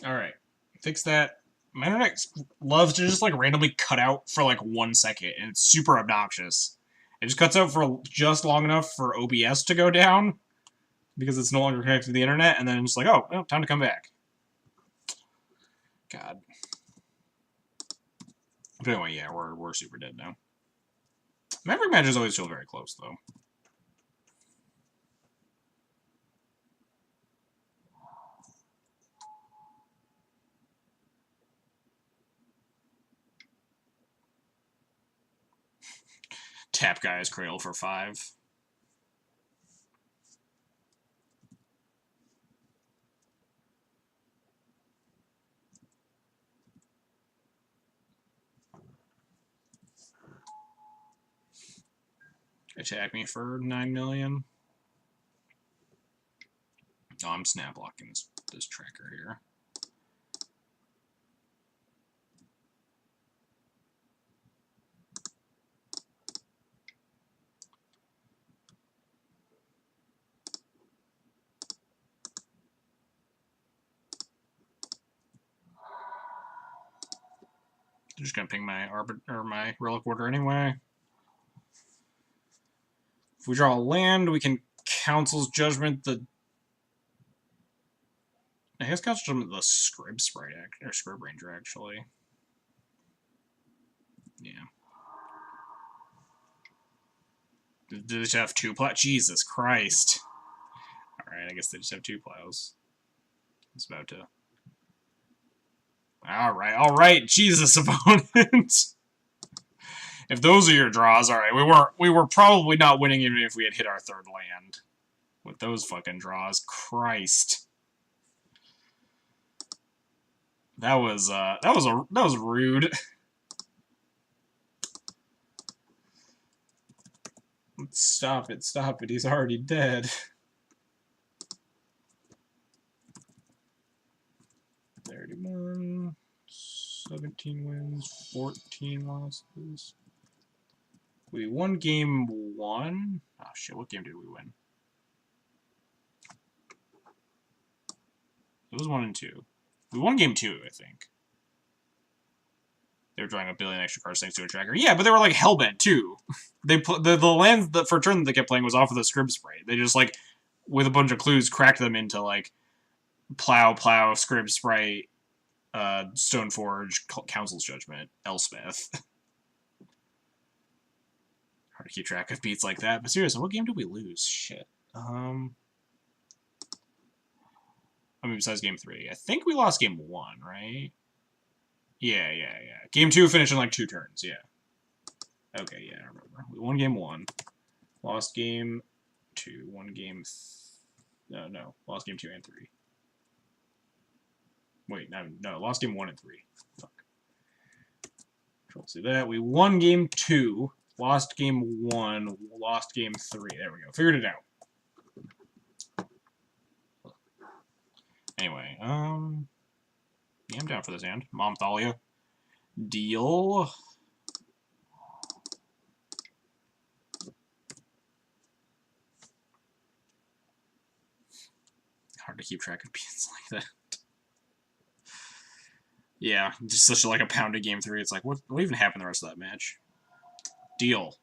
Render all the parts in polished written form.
Alright. Fix that. My internet loves to just, like, randomly cut out for, like, 1 second, and it's super obnoxious. It just cuts out for just long enough for OBS to go down, because it's no longer connected to the internet, and then it's like, oh, well, time to come back. God. But anyway, yeah, we're super dead now. Maverick matches always feel very close, though. Tap Guy's Cradle for 5. Attack me for 9 million. Oh, I'm snap blocking this tracker here. I'm just gonna ping my my relic order anyway. If we draw a land, we can Council's Judgment the. I guess Council's Judgment the Scrib Sprite or Scrib Ranger actually. Yeah. Did they just have 2 plows? Jesus Christ. Alright, I guess they just have 2 plows. It's about to. Alright, Jesus, opponent. If those are your draws, alright, we were probably not winning even if we had hit our 3rd land. With those fucking draws. Christ. That was rude. Stop it, he's already dead. 31, 17 wins, 14 losses. We won game 1. Oh shit, what game did we win? It was 1 and 2. We won game 2, I think. They were drawing a billion extra cards thanks to a tracker. Yeah, but they were like hellbent too. They the lands that for turn that they kept playing was off of the Scrib Sprite. They just like with a bunch of clues cracked them into like plow, Scrib Sprite, Stoneforge, Council's Judgment, Elspeth. Hard to keep track of beats like that. But seriously, what game did we lose? Shit. I mean, besides game 3, I think we lost game 1, right? Yeah. Game 2 finished in like 2 turns, yeah. Okay, yeah, I remember. We won game 1. Lost game 2. Won game... No. Lost game 2 and 3. Wait, no. Lost game 1 and 3. Fuck. Control-C that. We won game 2. Lost game 1. Lost game 3. There we go. Figured it out. Anyway, yeah, I'm down for this hand. Mom Thalia. Deal. Hard to keep track of beats like that. Yeah, just such like a pounded game 3. It's like, what even happened the rest of that match? Deal.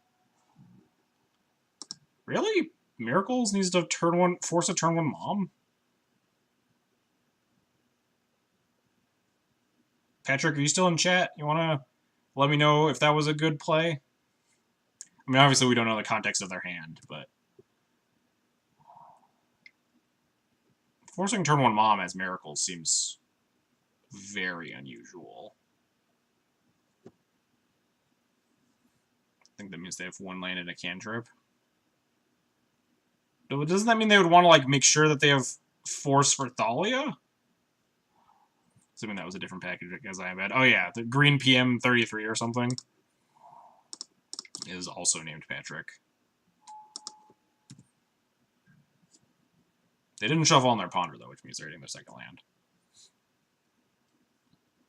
Really? Miracles needs to force a turn 1 mom? Patrick, are you still in chat? You wanna let me know if that was a good play? I mean, obviously we don't know the context of their hand, but... Forcing turn 1 mom as Miracles seems very unusual. I think that means they have 1 land and a cantrip. Doesn't that mean they would want to like make sure that they have force for Thalia? Assuming that was a different package, as I bet. Oh yeah, the Green PM 33 or something is also named Patrick. They didn't shuffle on their Ponder though, which means they're hitting their 2nd land.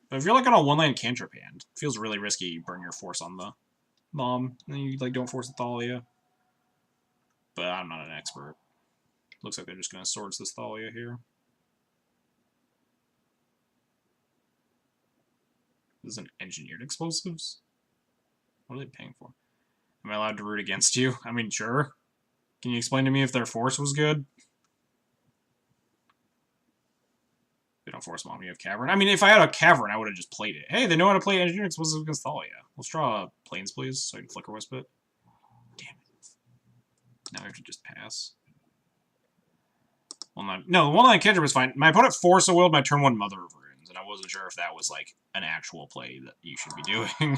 But if you're like on a 1-land cantrip hand, it feels really risky. You burn your force on the mom, and then you like don't force the Thalia. But I'm not an expert. Looks like they're just gonna swords this Thalia here. This is an engineered explosives? What are they paying for? Am I allowed to root against you? I mean, sure. Can you explain to me if their force was good? They don't force Mom, you have Cavern. I mean, if I had a Cavern, I would have just played it. Hey, they know how to play engineered explosives against Thalia. Let's draw planes, please, so I can Flicker Wisp it. Damn it. Now I have to just pass. Well, no, the one-line cantrip was fine. My opponent Force of Willed my turn 1 Mother of Runes, and I wasn't sure if that was, like, an actual play that you should be doing.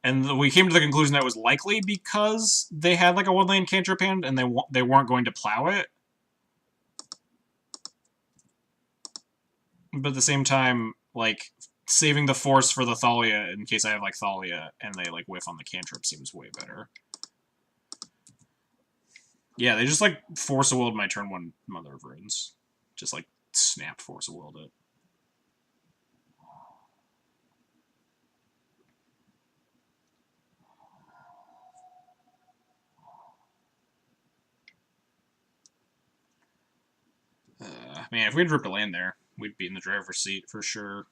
And we came to the conclusion that it was likely because they had, like, a one-lane cantrip hand, and they weren't going to plow it. But at the same time, like, saving the Force for the Thalia in case I have, like, Thalia, and they, like, whiff on the cantrip seems way better. Yeah, they just, like, Force of Willed my turn 1 Mother of Runes. Just, like, snap Force of Willed it. Man, if we had ripped a land there, we'd be in the driver's seat for sure.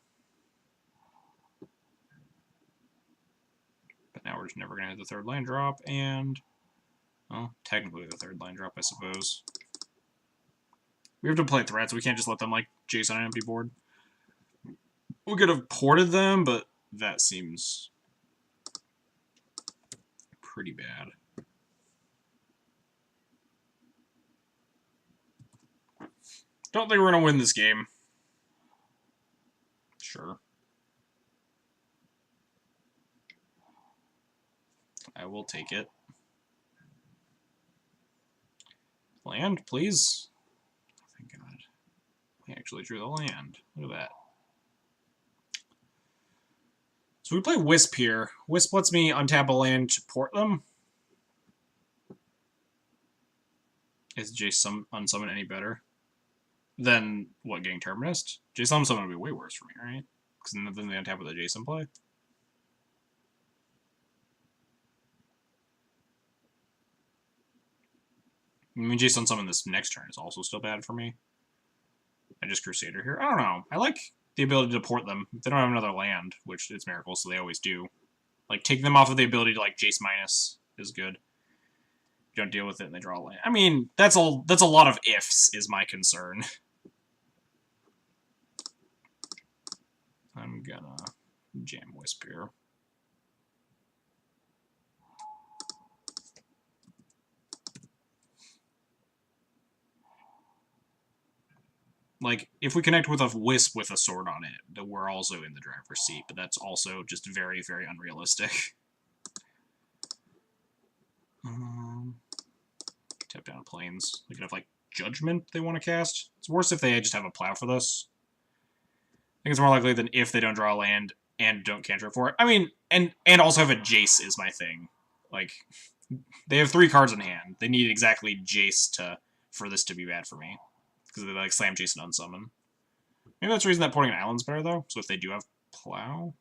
But now we're just never going to hit the 3rd land drop, and... well, technically the 3rd land drop, I suppose. We have to play threats. We can't just let them, like, Jace on an empty board. We could have ported them, but that seems pretty bad. Don't think we're going to win this game. Sure. I will take it. Land, please. Oh, thank God. We actually drew the land. Look at that. So we play Wisp here. Wisp lets me untap a land to port them. Is Jace unsummon any better than what, getting Terminus? Jace unsummon would be way worse for me, right? Because then they untap with a Jason play. I mean, Jace unsummon this next turn is also still bad for me. I just Crusader here. I don't know. I like the ability to port them. They don't have another land, which is Miracle, so they always do. Like, taking them off of the ability to, like, Jace minus is good. You don't deal with it and they draw a land. I mean, that's a lot of ifs, is my concern. I'm gonna jam Wisp here. Like, if we connect with a Wisp with a sword on it, then we're also in the driver's seat, but that's also just very, very unrealistic. Tap down planes. They could have, like, Judgment they want to cast. It's worse if they just have a plow for this. I think it's more likely than if they don't draw a land and don't cantrip for it. I mean, and also have a Jace is my thing. Like, they have 3 cards in hand. They need exactly Jace for this to be bad for me. Because they, like, slam Jace and unsummon. Maybe that's the reason that porting an island's better, though. So if they do have plow,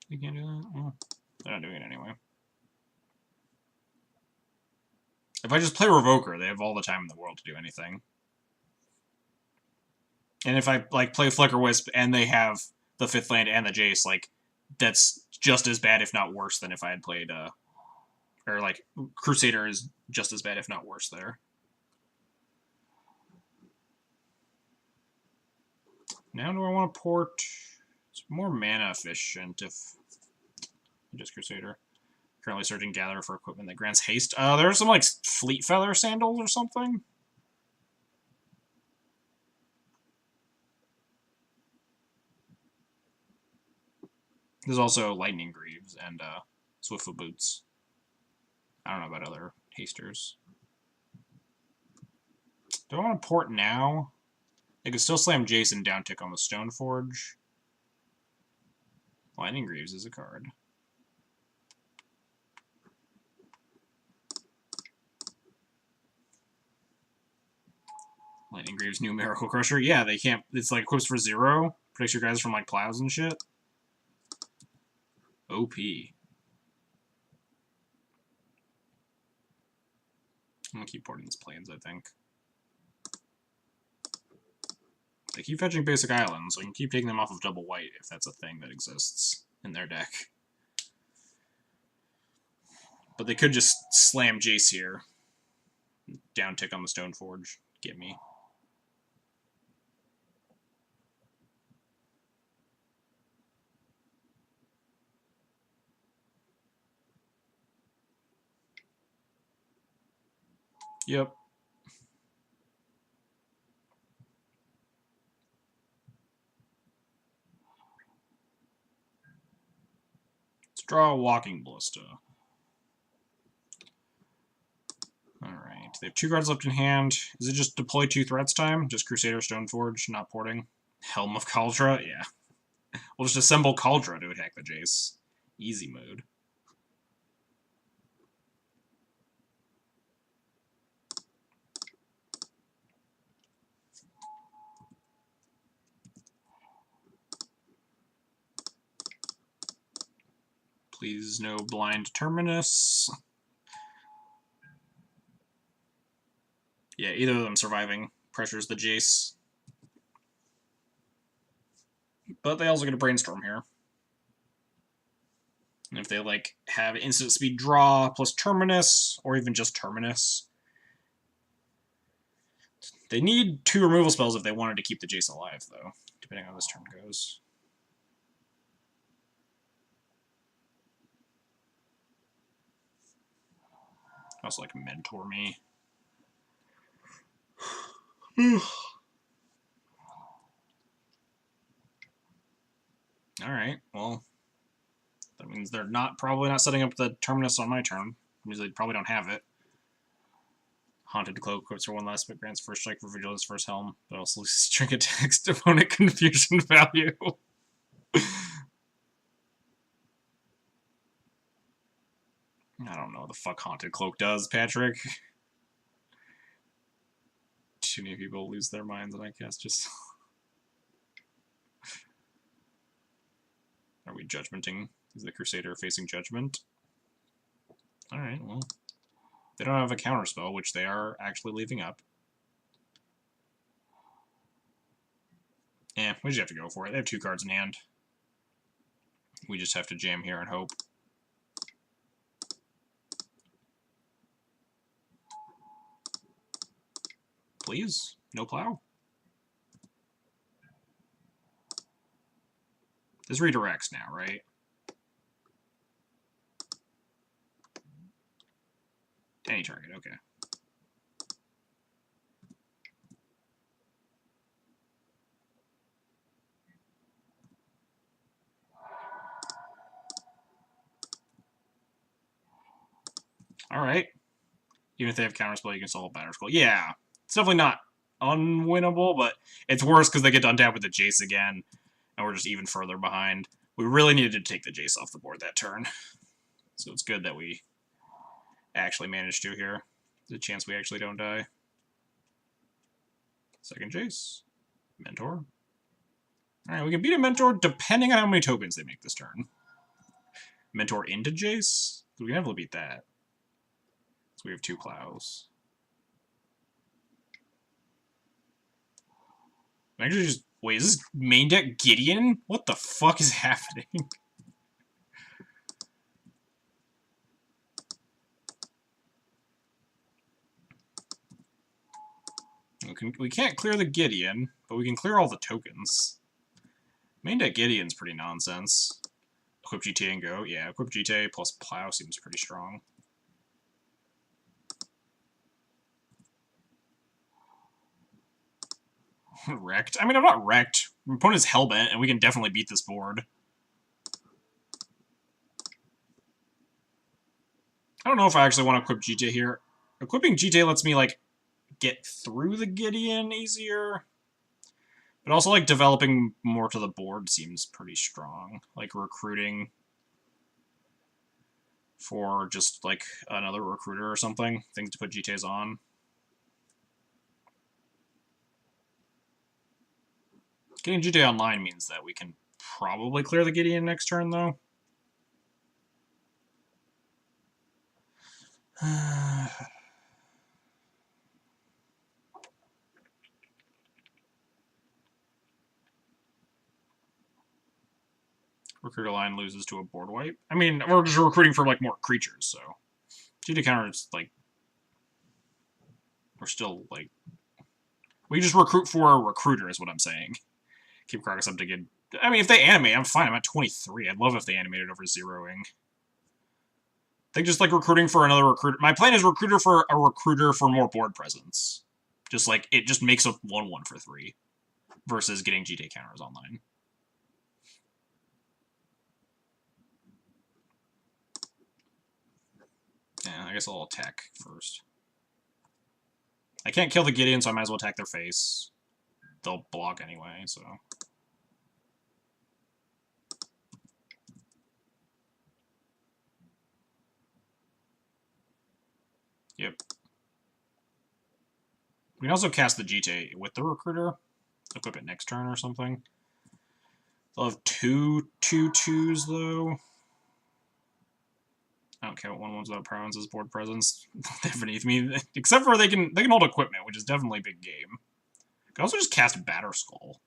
they can't do that. Well, they're not doing it anyway. If I just play Revoker, they have all the time in the world to do anything. And if I, like, play Flicker Wisp and they have the 5th land and the Jace, like, that's just as bad, if not worse, than if I had played, or, like, Crusader is just as bad, if not worse, there. Now do I want to port... It's more mana efficient if... just Crusader. Currently searching Gatherer for equipment that grants haste. There's some, like, Fleet Feather sandals or something? There's also Lightning Greaves and Swiftfoot Boots. I don't know about other hasters. Do I want to port now? They could still slam Jason down tick on the Stoneforge. Lightning Greaves is a card. Lightning Greaves, new Miracle Crusher. Yeah, they can't. It's like equips for 0. Protects your guys from, like, plows and shit. OP. I'm gonna keep porting these planes, I think. They keep fetching basic islands, so I can keep taking them off of double white if that's a thing that exists in their deck. But they could just slam Jace here. Down tick on the Stoneforge. Get me. Yep. Let's draw a Walking Ballista. Alright, they have 2 cards left in hand. Is it just deploy 2 threats time? Just Crusader, Stoneforge, not porting? Helm of Kaldra? Yeah. We'll just assemble Kaldra to attack the Jace. Easy mode. Please no blind Terminus. Yeah, either of them surviving pressures the Jace. But they also get a Brainstorm here. And if they, like, have instant speed draw plus Terminus, or even just Terminus, they need 2 removal spells if they wanted to keep the Jace alive, though, depending on how this turn goes. I also like Mentor me. Alright, well, that means they're probably not setting up the Terminus on my turn. It means they probably don't have it. Haunted Cloak equips for 1 last, but grants first strike for Vigilance, first Helm, but also loses trinket text opponent confusion value. I don't know what the fuck Haunted Cloak does, Patrick. Too many people lose their minds, and I guess just... Are we judgmenting? Is the Crusader facing Judgment? Alright, well... They don't have a counterspell, which they are actually leaving up. Yeah, we just have to go for it. They have 2 cards in hand. We just have to jam here and hope. Please? No plow? This redirects now, right? Any target, okay. Alright. Even if they have counterspell, you can solve Batterskull. Yeah, it's definitely not unwinnable, but it's worse because they get to untap with the Jace again, and we're just even further behind. We really needed to take the Jace off the board that turn. So it's good that we actually managed to here. There's a chance we actually don't die. Second Jace. Mentor. Alright, we can beat a Mentor depending on how many tokens they make this turn. Mentor into Jace? We can definitely beat that. So we have 2 plows. Actually just... Wait, is this main deck Gideon? What the fuck is happening? We can't clear the Gideon, but we can clear all the tokens. Main deck Gideon's pretty nonsense. Equip GTA and go. Yeah, equip GTA plus plow seems pretty strong. Wrecked? I mean, I'm not wrecked. My opponent's hellbent, and we can definitely beat this board. I don't know if I actually want to equip GTA here. Equipping GTA lets me, like, get through the Gideon easier. But also, like, developing more to the board seems pretty strong. Like, recruiting for just, like, another recruiter or something. Things to put GTAs on. Getting GTA Online means that we can probably clear the Gideon next turn, though. Recruiter line loses to a board wipe. I mean, we're just recruiting for, like, more creatures, so... GT counter is, like... We're still, like... We just recruit for a recruiter, is what I'm saying. Keep Crocus up to get... I mean, if they animate, I'm fine. I'm at 23. I'd love if they animated over zeroing. I think just, like, recruiting for another recruiter... My plan is recruiter for a recruiter for more board presence. Just, like, it just makes a 1-1 for 3. Versus getting GT counters online. Yeah, I guess I'll attack first. I can't kill the Gideon, so I might as well attack their face. They'll block anyway, so... Yep. We can also cast the GT with the Recruiter. Equip it next turn or something. They'll have 2/2/2s, though. I don't count 1/1s without Prowess as board presence. They're beneath me. Except for they can hold equipment, which is definitely a big game. I can also just cast Batterskull.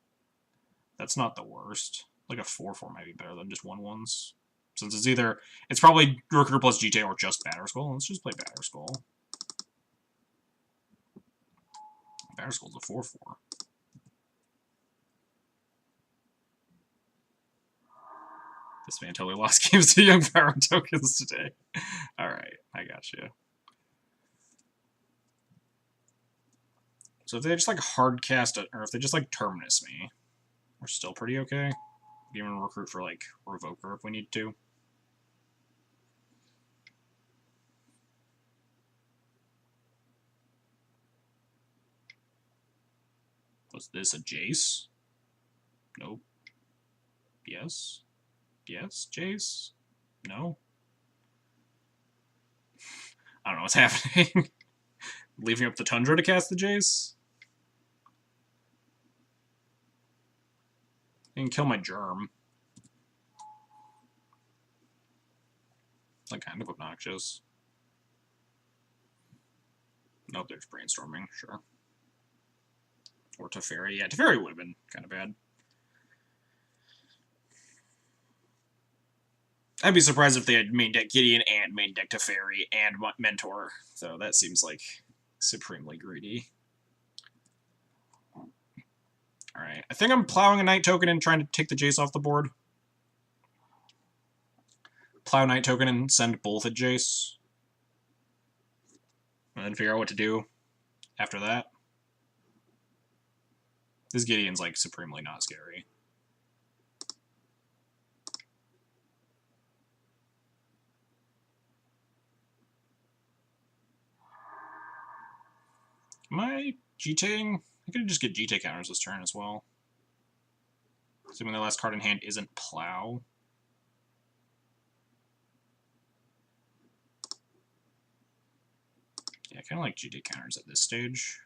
That's not the worst. Like a 4/4 might be better than just 1/1s. Since it's probably Recruiter plus GT or just Batterskull. Let's just play Batterskull. Batterskull's a 4/4. This man totally lost games to Young Power tokens today. Alright, I got you. So if they just like hard cast it, or if they just like Terminus me, we're still pretty okay. Even recruit for like Revoker if we need to. Was this a Jace? Nope. Yes. Yes, Jace? No? I don't know what's happening. Leaving up the Tundra to cast the Jace? I can kill my Germ. Like, kind of obnoxious. Nope, there's Brainstorming, sure. Or Teferi. Yeah, Teferi would have been kind of bad. I'd be surprised if they had main deck Gideon and main deck Teferi and Mentor. So that seems like supremely greedy. Alright, I think I'm plowing a Knight token and trying to take the Jace off the board. Plow Knight token and send both a Jace. And then figure out what to do after that. This Gideon's like supremely not scary. Am I GTing? I could just get GT counters this turn as well. Assuming the last card in hand isn't Plow. Yeah, I kind of like GT counters at this stage.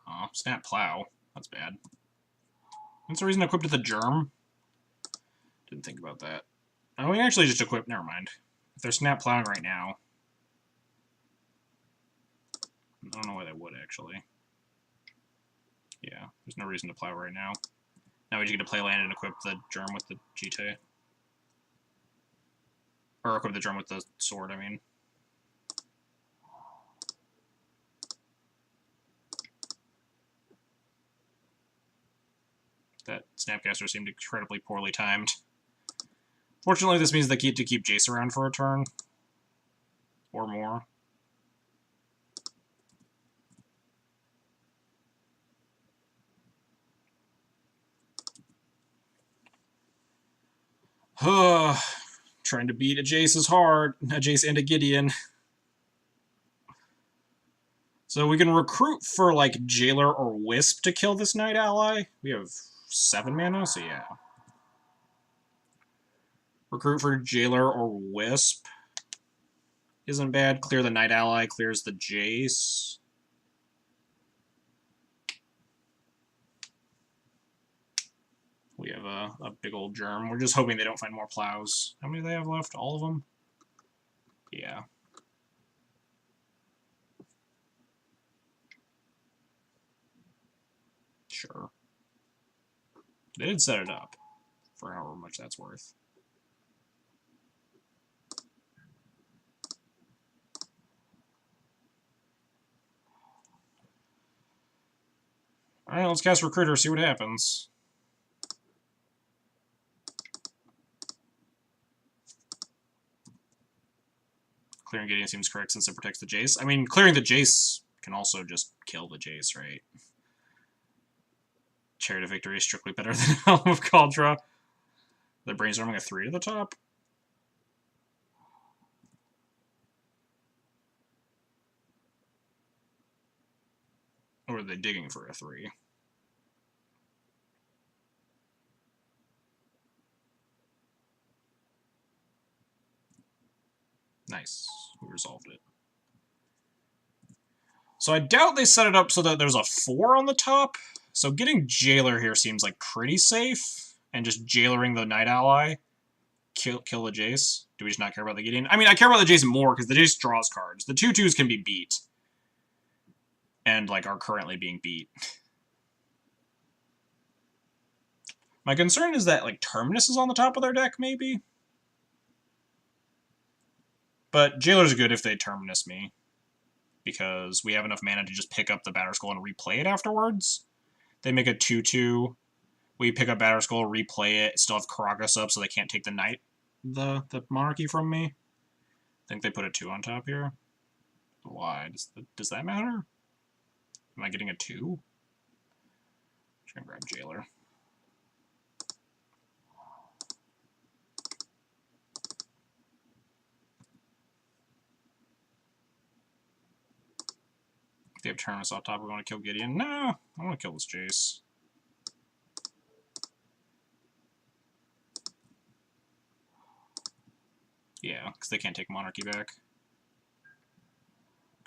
Oh, snap Plow. That's bad. That's the reason I equipped the Germ. Didn't think about that. Oh, we actually just equipped... Never mind. If they're snap plowing right now... I don't know why they would, actually. Yeah, there's no reason to plow right now. Now we just get to play land and equip the Germ with the GT. Or equip the Germ with the sword, I mean. That Snapcaster seemed incredibly poorly timed. Fortunately, this means they get to keep Jace around for a turn. Or more. Trying to beat a Jace is hard. A Jace and a Gideon. So we can recruit for, like, Jailer or Wisp to kill this Knight ally. We have 7 mana, so yeah. Recruit for Jailer or Wisp. Isn't bad. Clear the Knight ally, clears the Jace. a big old germ. We're just hoping they don't find more plows. How many do they have left? All of them? Yeah. Sure. They did set it up, for however much that's worth. Alright, let's cast Recruiter, see what happens. Clearing Gideon seems correct since it protects the Jace. I mean, clearing the Jace can also just kill the Jace, right? Chariot of Victory is strictly better than Helm of Kaldra. They're brainstorming a 3 to the top. Or are they digging for a 3? Nice. We resolved it. So I doubt they set it up so that there's a 4 on the top. So getting Jailer here seems like pretty safe. And just jailering the Knight ally. Kill the Jace. Do we just not care about the Gideon? I mean, I care about the Jace more because the Jace draws cards. The 2/2s can be beat. And, like, are currently being beat. My concern is that, like, Terminus is on the top of their deck, maybe? But Jailer's good if they Terminus me. Because we have enough mana to just pick up the Batterskull and replay it afterwards. They make a 2/2. We pick up Batterskull, replay it, still have Karakas up so they can't take the Knight, the Monarchy from me. I think they put a 2 on top here. Why? Does that matter? Am I getting a 2? Just gonna grab Jailer. If they have Terminus off top, we want to kill Gideon. No, I want to kill this Jace. Yeah, because they can't take Monarchy back.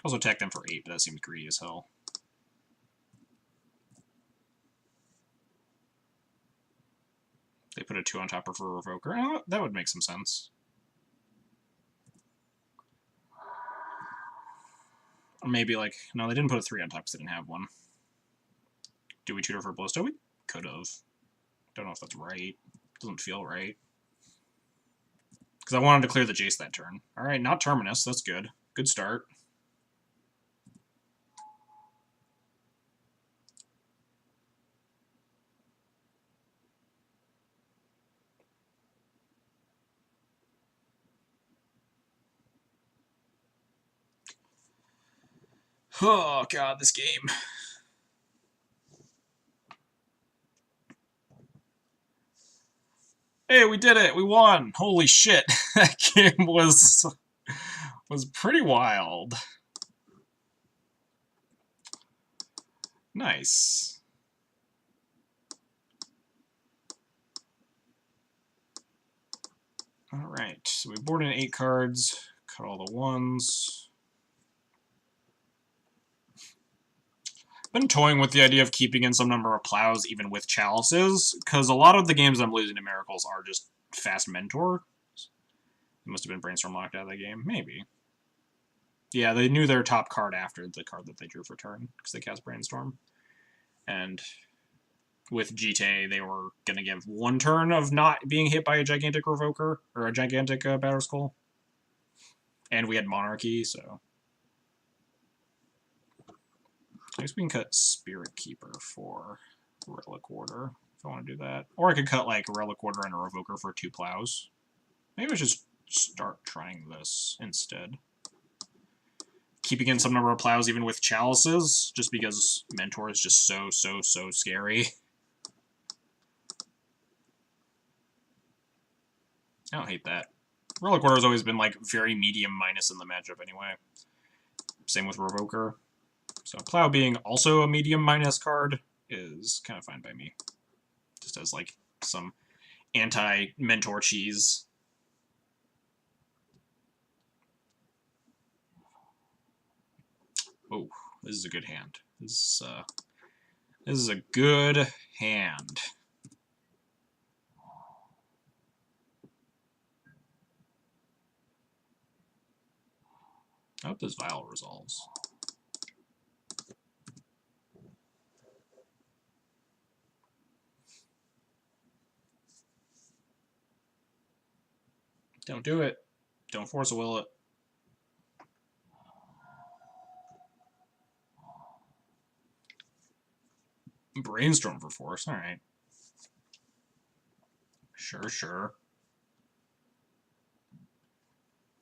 Also attack them for 8, but that seems greedy as hell. They put a 2 on top of for Revoker. Oh, that would make some sense. Or maybe, like, no, they didn't put a 3 on top because they didn't have one. Do we tutor for Blowstow? We could have. Don't know if that's right. Doesn't feel right. Because I wanted to clear the Jace that turn. Alright, not Terminus. That's good. Good start. Oh, God, this game. Hey, we did it! We won! Holy shit! That game was pretty wild. Nice. Alright, so we board in 8 cards, cut all the 1s. Been toying with the idea of keeping in some number of plows even with chalices, because a lot of the games I'm losing to Miracles are just fast Mentor. It must have been Brainstorm locked out of that game. Maybe. Yeah, they knew their top card after the card that they drew for turn, because they cast Brainstorm. And with GT, they were going to give 1 turn of not being hit by a gigantic Revoker, or a gigantic Batterskull. And we had Monarchy, so... I guess we can cut Spirit Keeper for Relic Warder, if I want to do that. Or I could cut, like, Relic Warder and a Revoker for 2 plows. Maybe I should just start trying this instead. Keeping in some number of plows even with chalices, just because Mentor is just so scary. I don't hate that. Relic Warder has always been, like, very medium minus in the matchup anyway. Same with Revoker. So Plow being also a medium minus card is kind of fine by me. Just as, like, some anti-Mentor cheese. Oh, this is a good hand. This is a good hand. I hope this Vial resolves. Don't do it. Don't force a will it. Brainstorm for force, alright. Sure, sure.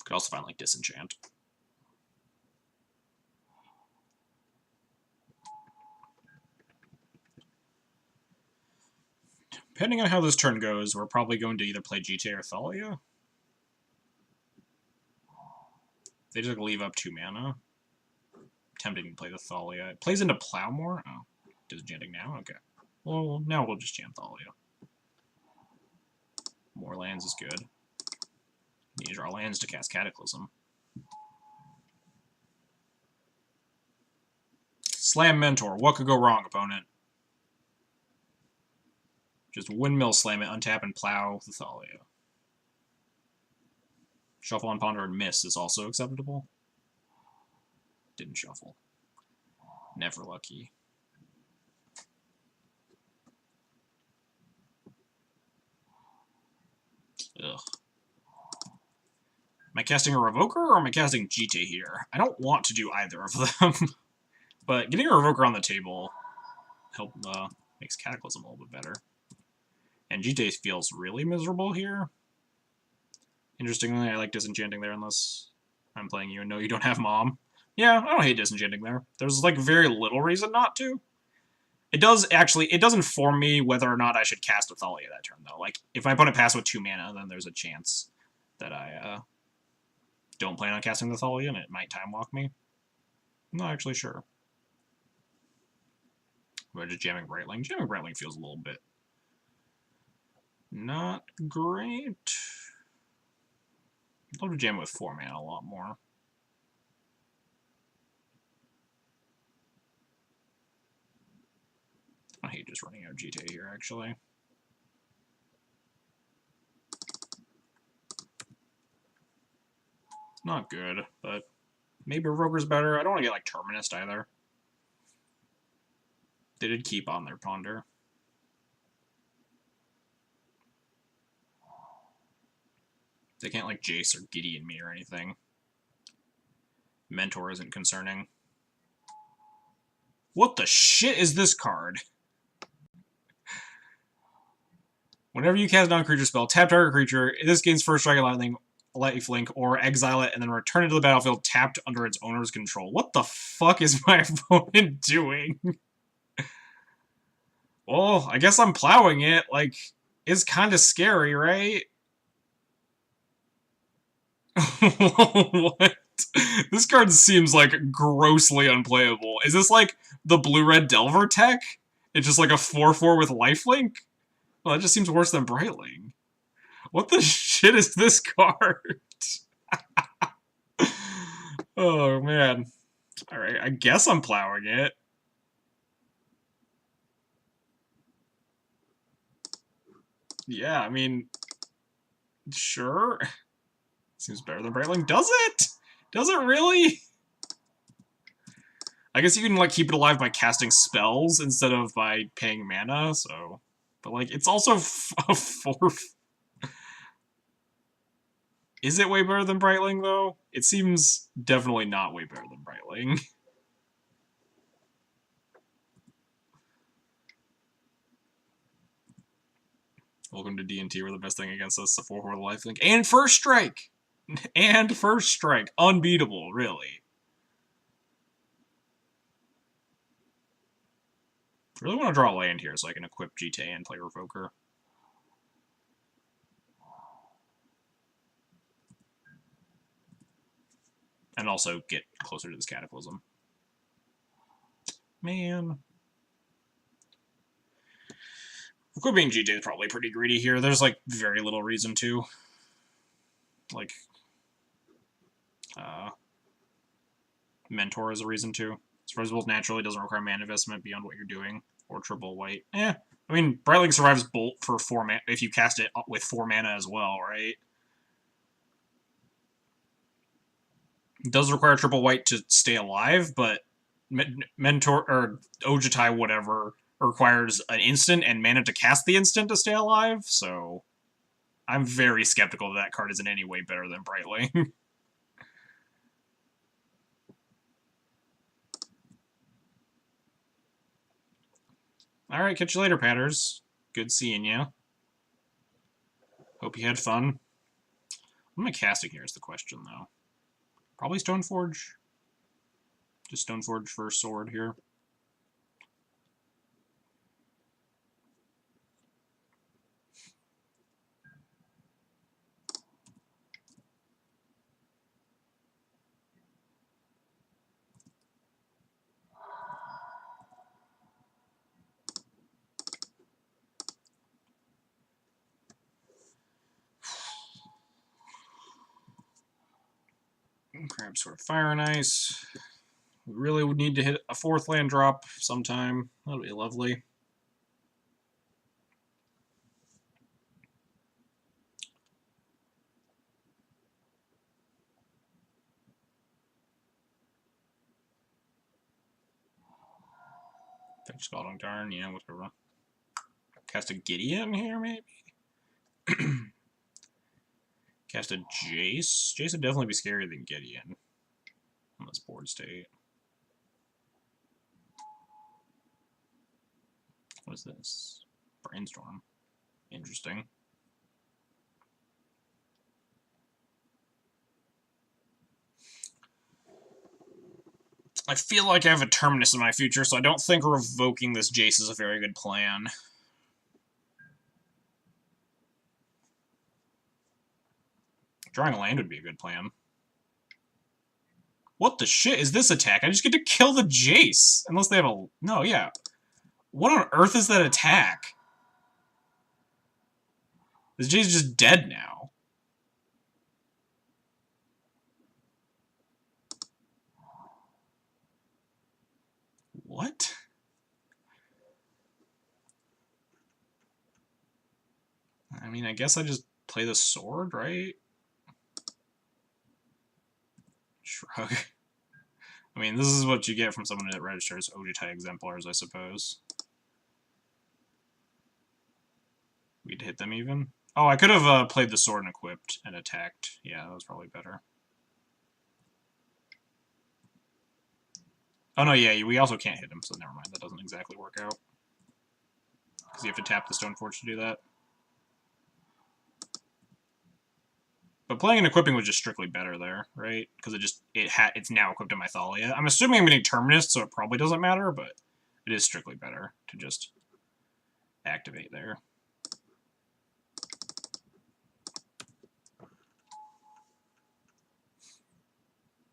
Could also find, like, Disenchant. Depending on how this turn goes, we're probably going to either play GTA or Thalia. They just leave up 2 mana. Tempting to play the Thalia. It plays into Plowmore? Oh, Disenchanting now? Okay. Well, now we'll just jam Thalia. More lands is good. Need to draw lands to cast Cataclysm. Slam Mentor. What could go wrong, opponent? Just Windmill Slam it, untap, and plow the Thalia. Shuffle on Ponder and miss is also acceptable. Didn't shuffle. Never lucky. Ugh. Am I casting a Revoker or am I casting Jite here? I don't want to do either of them. But getting a Revoker on the table makes Cataclysm a little bit better. And Jite feels really miserable here. Interestingly, I like Disenchanting there unless I'm playing you and know you don't have Mom. Yeah, I don't hate Disenchanting there. There's, like, very little reason not to. It does inform me whether or not I should cast a Thalia that turn, though. Like, if my opponent passes with 2 mana, then there's a chance that I don't plan on casting the Thalia, and it might time walk me. I'm not actually sure. We're just jamming Brightling. Jamming Brightling feels a little bit not great. I'd love to jam with 4 mana a lot more. I hate just running out GTA here, actually. Not good, but maybe Revoker's better. I don't want to get, like, Terminus either. They did keep on their Ponder. They can't, like, Jace or Gideon me or anything. Mentor isn't concerning. What the shit is this card? Whenever you cast a non-creature spell, tap target creature. This gains first strike, lifelink, or exile it, and then return it to the battlefield tapped under its owner's control. What the fuck is my opponent doing? Well, I guess I'm plowing it. Like, it's kind of scary, right? What? This card seems, like, grossly unplayable. Is this, like, the blue-red Delver tech? It's just, like, a 4/4 with lifelink? Well, that just seems worse than Brightling. What the shit is this card? Oh, man. Alright, I guess I'm plowing it. Yeah, I mean... Sure. Seems better than Brightling. Does it? Does it really? I guess you can, like, keep it alive by casting spells instead of by paying mana, so... But, like, it's also a 4... Is it way better than Brightling, though? It seems definitely not way better than Brightling. Welcome to D&T, where the best thing against us is the 4/4 lifelink. And first strike! And first strike. Unbeatable, really. I really want to draw a land here so I can equip GTA and play Revoker. And also get closer to this Cataclysm. Man. Equipping GTA is probably pretty greedy here. There's, like, very little reason to. Like, Mentor is a reason to. Survives naturally, doesn't require mana investment beyond what you're doing. Or triple white. I mean, Brightling survives Bolt for 4 mana if you cast it with 4 mana as well, right? It does require triple white to stay alive, but Mentor or Ojutai, whatever, requires an instant and mana to cast the instant to stay alive, so I'm very skeptical that card is in any way better than Brightling. Alright, catch you later, Patters. Good seeing you. Hope you had fun. What am I casting here is the question, though. Probably Stoneforge. Just Stoneforge for sword here. Grab Sword of Fire and Ice. We really would need to hit a 4th land drop sometime. That'll be lovely. Fetch Scalding Tarn, yeah, whatever. Cast a Gideon here, maybe? Cast a Jace? Jace would definitely be scarier than Gideon on this board state. What is this? Brainstorm. Interesting. I feel like I have a Terminus in my future, so I don't think revoking this Jace is a very good plan. Drawing a land would be a good plan. What the shit is this attack? I just get to kill the Jace! Unless they have a... No, yeah. What on earth is that attack? This Jace is just dead now. What? I mean, I guess I just play the sword, right? Shrug. I mean, this is what you get from someone that registers Ojutai exemplars, I suppose. We'd hit them even. Oh, I could have played the sword and equipped and attacked. Yeah, that was probably better. Oh no, yeah, we also can't hit him, so never mind. That doesn't exactly work out. Because you have to tap the Stoneforge to do that. But playing and equipping was just strictly better there, right? Because it's now equipped to Mythalia. I'm assuming I'm getting Terminus, so it probably doesn't matter, but it is strictly better to just activate there.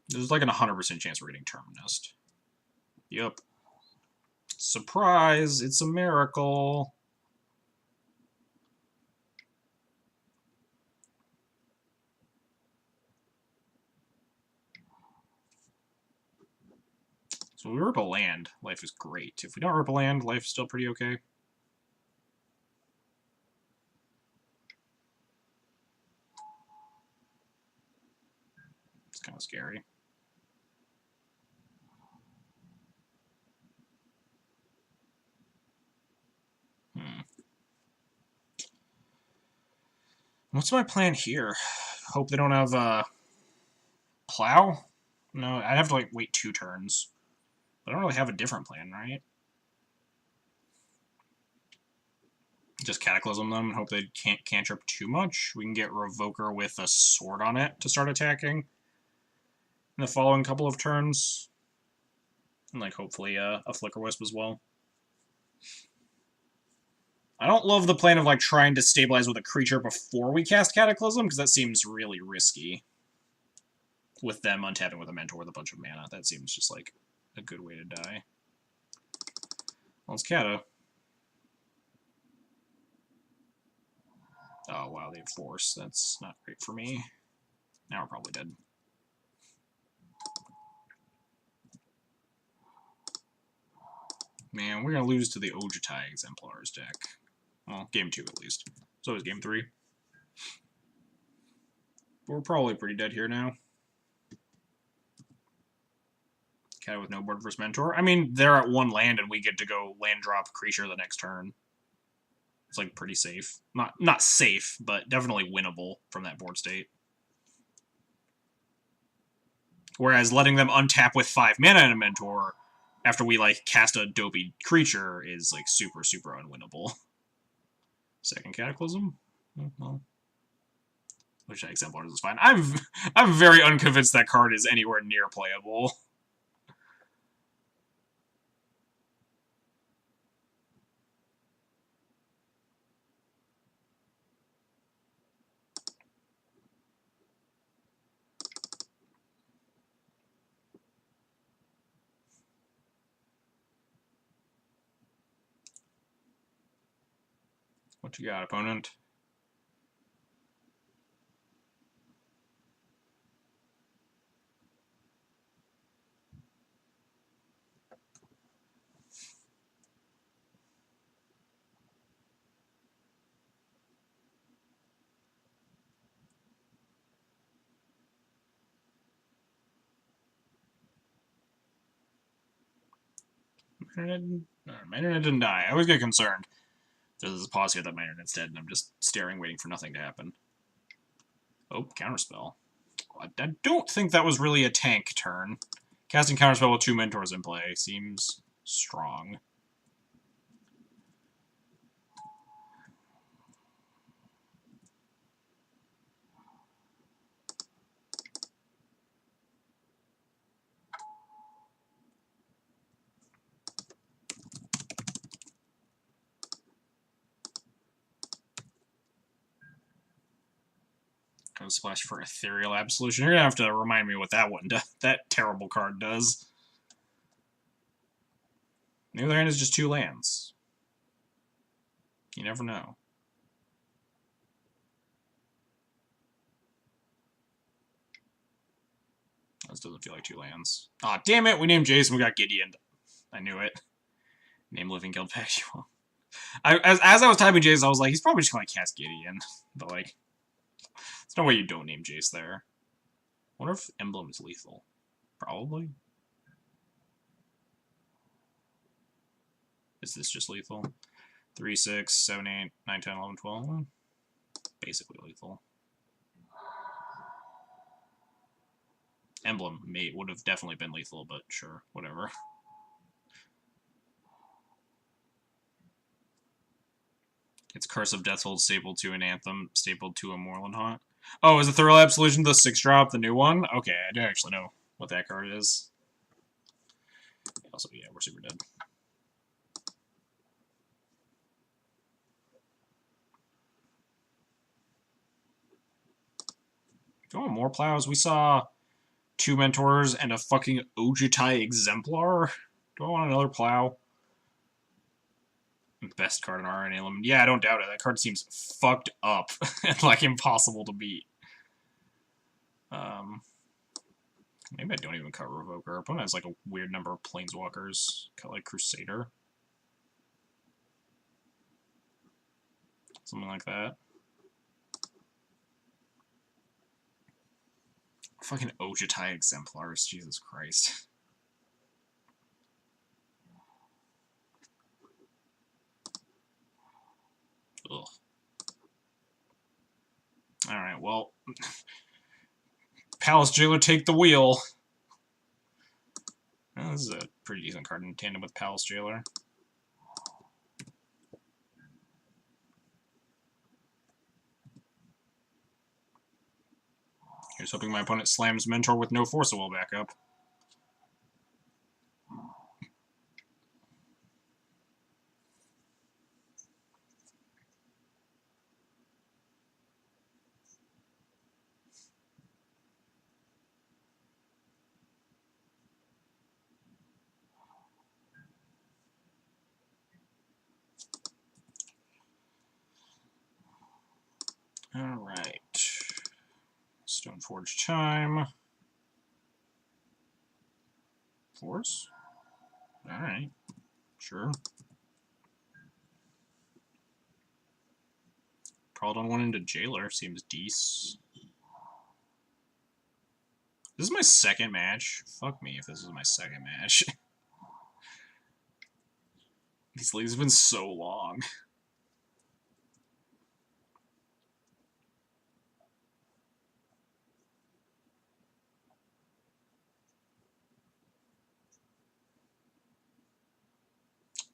There's like an 100% chance we're getting Terminus. Yep. Surprise! It's a miracle! So we rip a land, life is great. If we don't rip a land, life is still pretty okay. It's kind of scary. What's my plan here? Hope they don't have plow? No, I'd have to like wait 2 turns. But I don't really have a different plan, right? Just Cataclysm them and hope they can't cantrip too much. We can get Revoker with a sword on it to start attacking in the following couple of turns. And like hopefully a Flicker Wisp as well. I don't love the plan of like trying to stabilize with a creature before we cast Cataclysm, because that seems really risky. With them untapping with a Mentor with a bunch of mana. That seems just like a good way to die. Well, it's Cata. Oh, wow, they have Force. That's not great for me. Now we're probably dead. Man, we're going to lose to the Ojutai Exemplars deck. Well, game 2 at least. So is game 3. But we're probably pretty dead here now. Cat with no board versus Mentor. I mean, they're at 1 land, and we get to go land drop creature the next turn. It's like pretty safe. Not safe, but definitely winnable from that board state. Whereas letting them untap with 5 mana and a Mentor after we like cast a dopey creature is like super unwinnable. Second Cataclysm. Well, which Exemplars is fine. I'm very unconvinced that card is anywhere near playable. What you got, opponent? My internet didn't die. I always get concerned. There's a pause here that my internet's dead, and I'm just staring, waiting for nothing to happen. Oh, Counterspell. I don't think that was really a tank turn. Casting Counterspell with 2 Mentors in play seems strong. Go splash for Ethereal Absolution. You're gonna have to remind me what that one does. That terrible card does. The other hand is just 2 lands. You never know. This doesn't feel like 2 lands. Aw, damn it! We named Jason, we got Gideon. I knew it. Name Living Guild Factual. As I was typing Jace, I was like, he's probably just gonna cast Gideon. But like, there's no way you don't name Jace there. I wonder if Emblem is lethal. Probably. Is this just lethal? 3, 6, 7, 8, 9, 10, 11, 12. Basically lethal. Emblem mate would have definitely been lethal, but sure, whatever. It's Curse of Deathhold stapled to an Anthem, stapled to a Moorland Haunt. Oh, is the Ethereal Absolution the 6-drop, the new one? Okay, I do actually know what that card is. Also, yeah, we're super dead. Do you want more plows? We saw 2 Mentors and a fucking Ojutai Exemplar. Do I want another plow? Best card in RNA Element. Yeah, I don't doubt it. That card seems fucked up and like impossible to beat. Maybe I don't even cut Revoker. Our opponent has like a weird number of Planeswalkers. Cut like Crusader. Something like that. Fucking Ojutai Exemplars, Jesus Christ. Ugh. Alright, well. Palace Jailer, take the wheel. Well, this is a pretty decent card in tandem with Palace Jailer. Here's hoping my opponent slams Mentor with no Force of Will backup. Alright. Stoneforge Chime. Force? Alright. Sure. Crawled on one into Jailer. Seems decent. This is my second match. Fuck me if this is my second match. These leagues have been so long.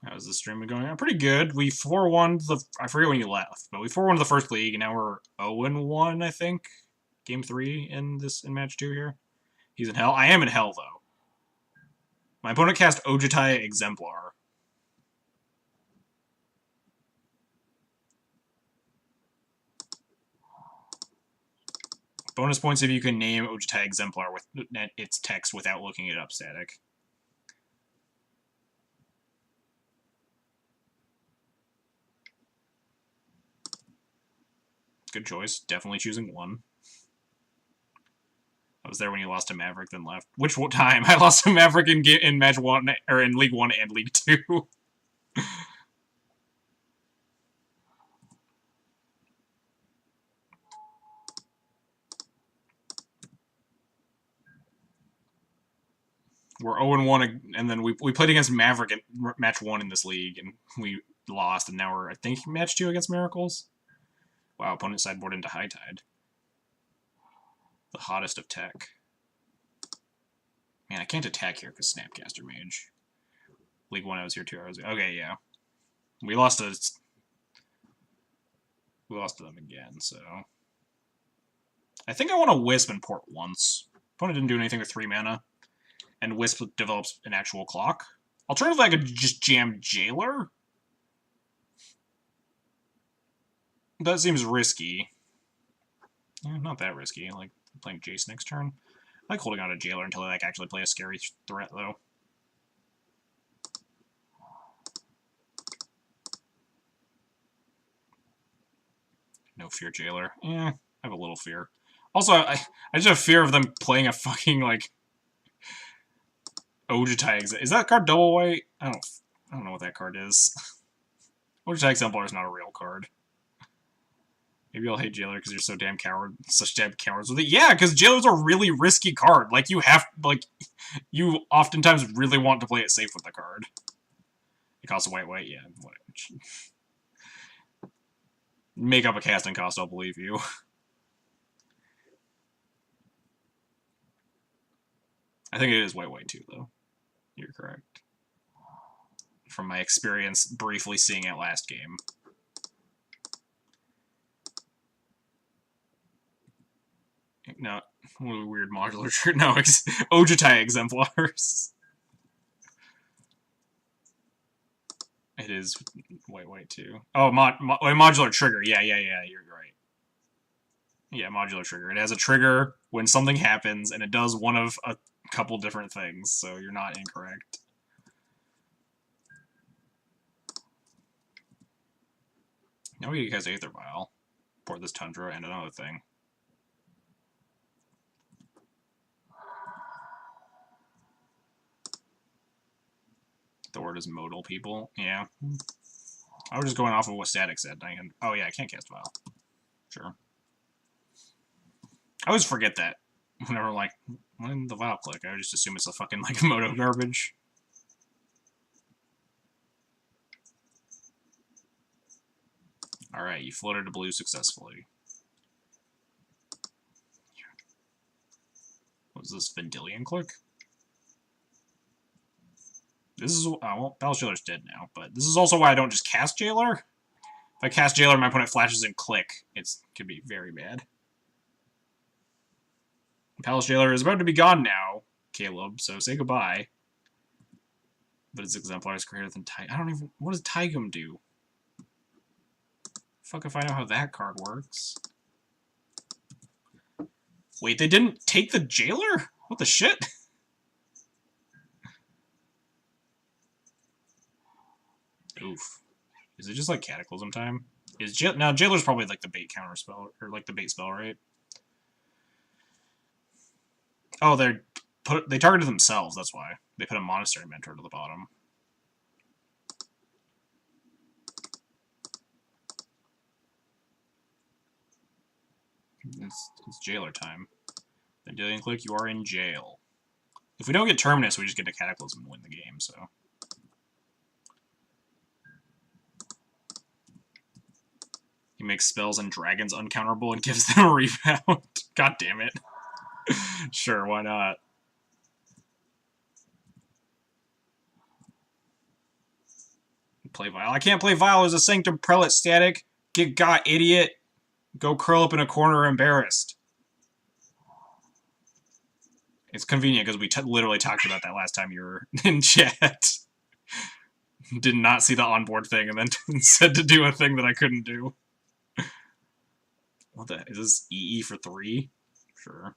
How's the stream been going on? Pretty good. We 4-1 the... I forget when you left, but we 4-1 the first league, and now we're 0-1, I think. Game 3 in match 2 here. He's in hell. I am in hell, though. My opponent cast Ojutai Exemplar. Bonus points if you can name Ojutai Exemplar with its text without looking it up static. Good choice. Definitely choosing 1. I was there when you lost to Maverick, then left. Which time? I lost to Maverick in match 1, or in League 1 and League 2. We're 0-1, and then we played against Maverick in match 1 in this league, and we lost, and now we're, I think, match 2 against Miracles. Wow, opponent sideboard into High Tide. The hottest of tech. Man, I can't attack here because Snapcaster Mage. League 1, I was here 2 hours ago. Okay, yeah. We lost to them again, so... I think I want to Wisp and port once. Opponent didn't do anything with 3 mana. And Wisp develops an actual clock. Alternatively, I could just jam Jailer. That seems risky. Yeah, not that risky. I like playing Jace next turn. I like holding on to Jailer until I like actually play a scary threat, though. No fear, Jailer. Yeah, I have a little fear. Also, I just have fear of them playing a fucking, like, Ojutai. Is that card double white? I don't know what that card is. Ojutai Exemplar is not a real card. Maybe I'll hate Jailer because you're so damn such damn cowards with it. Yeah, because Jailer's a really risky card. Like, you oftentimes really want to play it safe with the card. It costs a white, yeah. Whatever. Make up a casting cost, I'll believe you. I think it is white too, though. You're correct. From my experience briefly seeing it last game. No, what a weird modular shirt. No, Ojutai Exemplars. It is white too. Oh, modular trigger. Yeah, you're right. Yeah, modular trigger. It has a trigger when something happens, and it does one of a couple different things, so you're not incorrect. Now we get Aether Vial. Port this Tundra and another thing. The word is modal people. Yeah. I was just going off of what Static said. Oh yeah, I can't cast Vial. Sure. I always forget that. Whenever, like, when the Vial click, I just assume it's a fucking, like, Moto garbage. Alright, you floated a blue successfully. What was this, Vendilion click? This is, well, Palace Jailer's dead now, but this is also why I don't just cast Jailer. If I cast Jailer and my opponent flashes and click, it could be very bad. Palace Jailer is about to be gone now, Caleb, so say goodbye. But its Exemplar is greater than Ty. I don't even... What does Tygum do? Fuck if I know how that card works. Wait, they didn't take the Jailer? What the shit? Oof. Is it just like Cataclysm time? Now Jailer's probably like the bait counter spell, or like the bait spell, right? Oh, they targeted themselves, that's why. They put a Monastery Mentor to the bottom. It's Jailer time. Dandelion Click, you are in jail. If we don't get Terminus, we just get a Cataclysm and win the game, so... He makes spells and dragons uncounterable and gives them a rebound. God damn it. Sure, why not? Play Vial. I can't play Vial as a Sanctum Prelate static. Get got, idiot. Go curl up in a corner embarrassed. It's convenient because we literally talked about that last time you were in chat. Did not see the onboard thing and then said to do a thing that I couldn't do. What the heck? Is this EE for 3? Sure.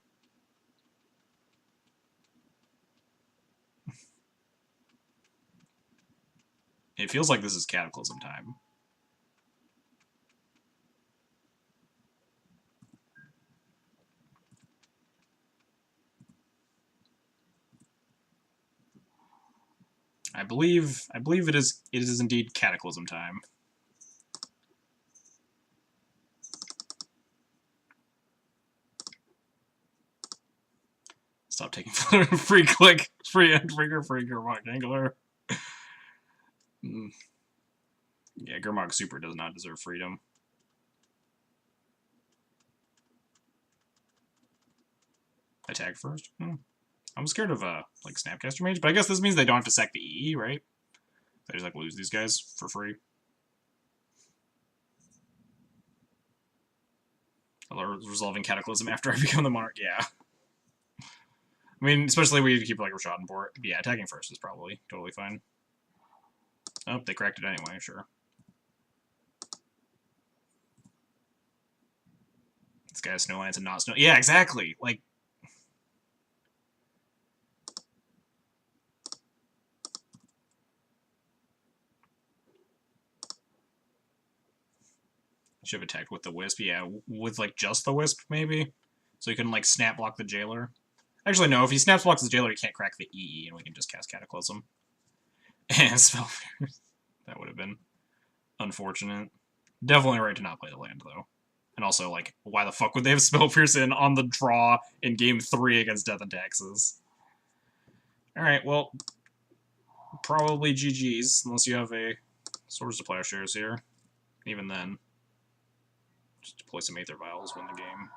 It feels like this is Cataclysm time. I believe it is indeed Cataclysm time. Stop taking free click, free end freaker, free Gurmag Angler. Yeah, Gurmag Super does not deserve freedom. Attack first? I'm scared of like Snapcaster Mage, but I guess this means they don't have to sack the EE, right? They just like lose these guys for free. Resolving Cataclysm after I become the Monarch, yeah. I mean, especially when you keep like Rashad and Bort. Yeah, attacking first is probably totally fine. Oh, they cracked it anyway, sure. This guy has Snowlands and not Snow. Yeah, exactly. Like, should have attacked with the Wisp. Yeah, with like just the Wisp, maybe? So he can like snap block the Jailer. Actually, no, if he snaps blocks the Jailer, he can't crack the EE, and we can just cast Cataclysm. And Spell Pierce. That would have been unfortunate. Definitely right to not play the land, though. And also, like, why the fuck would they have Spell Pierce in on the draw in Game 3 against Death and Taxes? Alright, well, probably GG's, unless you have a Swords to Plowshares here. Even then, just deploy some Aether Vials, win the game.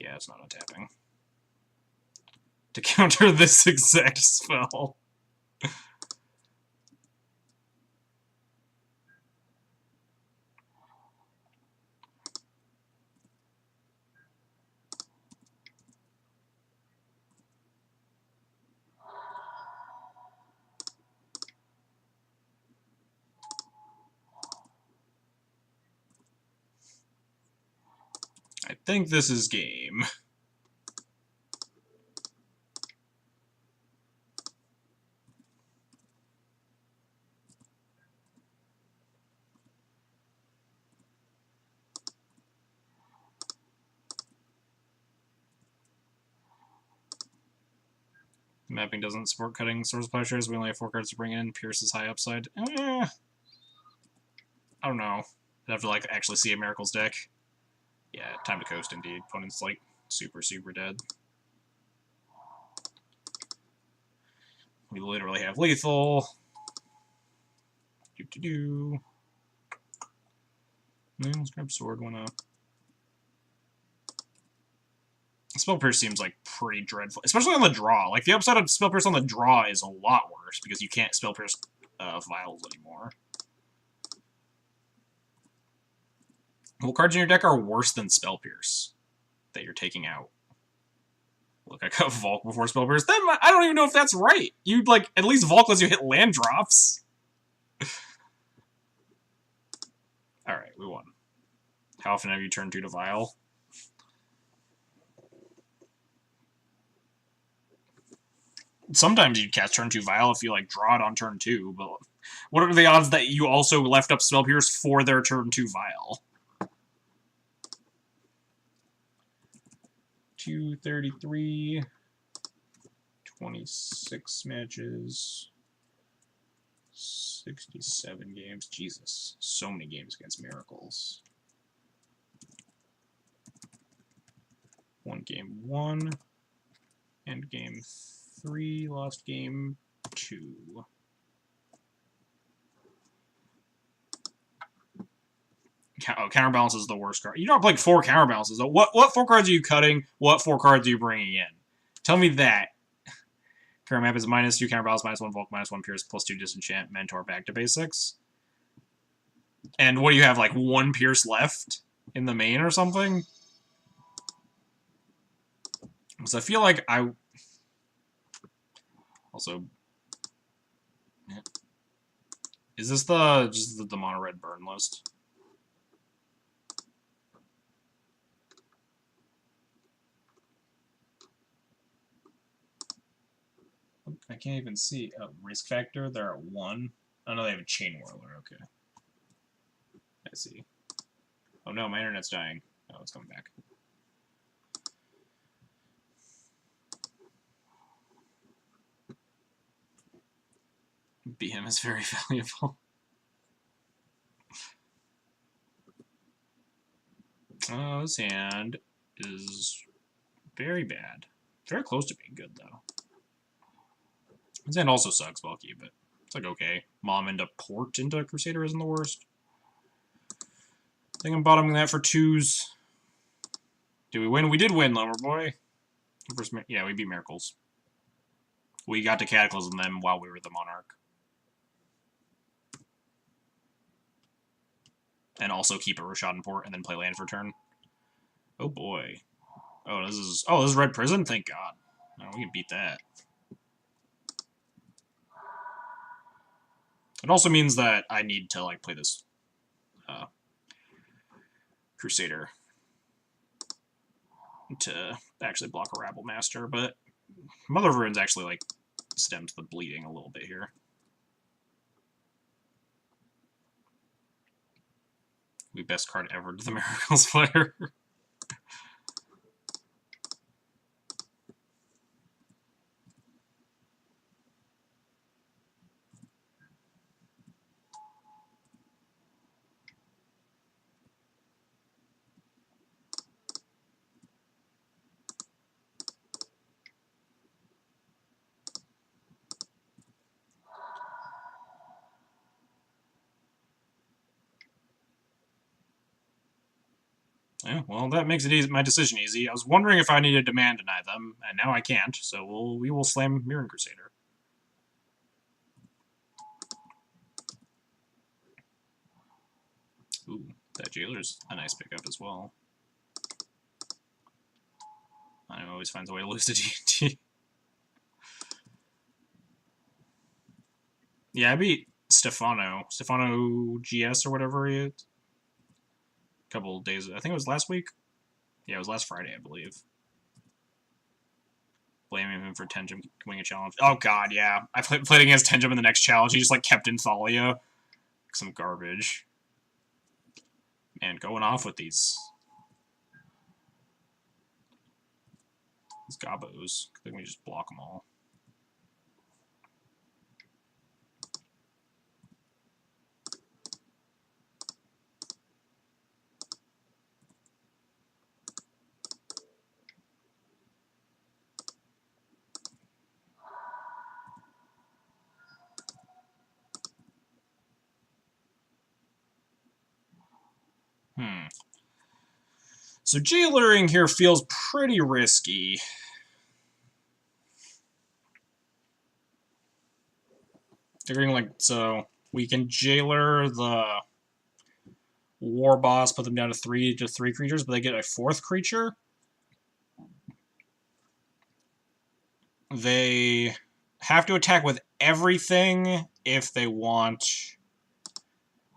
Yeah, it's not untapping. To counter this exact spell. I think this is game. Mapping doesn't support cutting Swords of Plowshares. We only have 4 cards to bring in. Pierce is high upside. I don't know. I'd have to like actually see a Miracles deck. Yeah, time to coast indeed. Opponent's like super, super dead. We literally have lethal. Do. Let's grab sword, why not? Spell Pierce seems like pretty dreadful, especially on the draw. Like the upside of Spell Pierce on the draw is a lot worse because you can't Spell Pierce Vials anymore. What cards in your deck are worse than Spell Pierce that you're taking out? Look, I got Volk before Spell Pierce. Then I don't even know if that's right. You'd like at least Volk lets you hit land drops. All right, we won. How often have you turned 2 to Vial? Sometimes you cast turn 2 Vial if you like draw it on turn 2, but what are the odds that you also left up Spell Pierce for their turn 2 Vial? 233, 26 matches, 67 games. Jesus. So many games against Miracles. Won game 1. And game 3. Lost game 2. Oh, Counterbalance is the worst card. You don't play 4 Counterbalances. What 4 cards are you cutting? What 4 cards are you bringing in? Tell me that. Current map is -2 Counterbalance, -1 Volk, -1 Pierce, +2 Disenchant, Mentor, back to basics. And what do you have, like 1 Pierce left in the main or something? Because I feel like I... Also... Is this just the mono red burn list? I can't even see. Oh, risk factor, they're at 1. Oh no, they have a Chain Whirler, okay. I see. Oh no, my internet's dying. Oh, it's coming back. BM is very valuable. Oh, this hand is very bad. Very close to being good, though. This hand also sucks, bulky, but it's like okay. Mom into Port into Crusader isn't the worst. I think I'm bottoming that for 2s. Did we win? We did win, Lomer Boy. First, yeah, we beat Miracles. We got to Cataclysm them while we were the Monarch. And also keep a Rashad Port and then play land for turn. Oh boy. Oh, this is Red Prison? Thank God. No, we can beat that. It also means that I need to like play this Crusader to actually block a Rabble Master, but Mother of Ruins actually like stems the bleeding a little bit here. We best card ever to the Miracles player. Yeah, well, that makes it easy, my decision easy. I was wondering if I needed to demand deny them, and now I can't, so we will slam Mirren Crusader. Ooh, that Jailer's a nice pickup as well. I always finds a way to lose to D&D. Yeah, I beat Stefano GS or whatever he is. A couple of days, I think it was last week. Yeah, it was last Friday, I believe. Blaming him for Tenjum winning a challenge. Oh god, yeah. I played against Tenjum in the next challenge. He just like kept in Thalia. Some garbage. Man, going off with these gobos. I think we just block them all. So jailering here feels pretty risky. Figuring like, so we can jailer the war boss, put them down to 3 creatures, but they get a 4th creature. They have to attack with everything if they want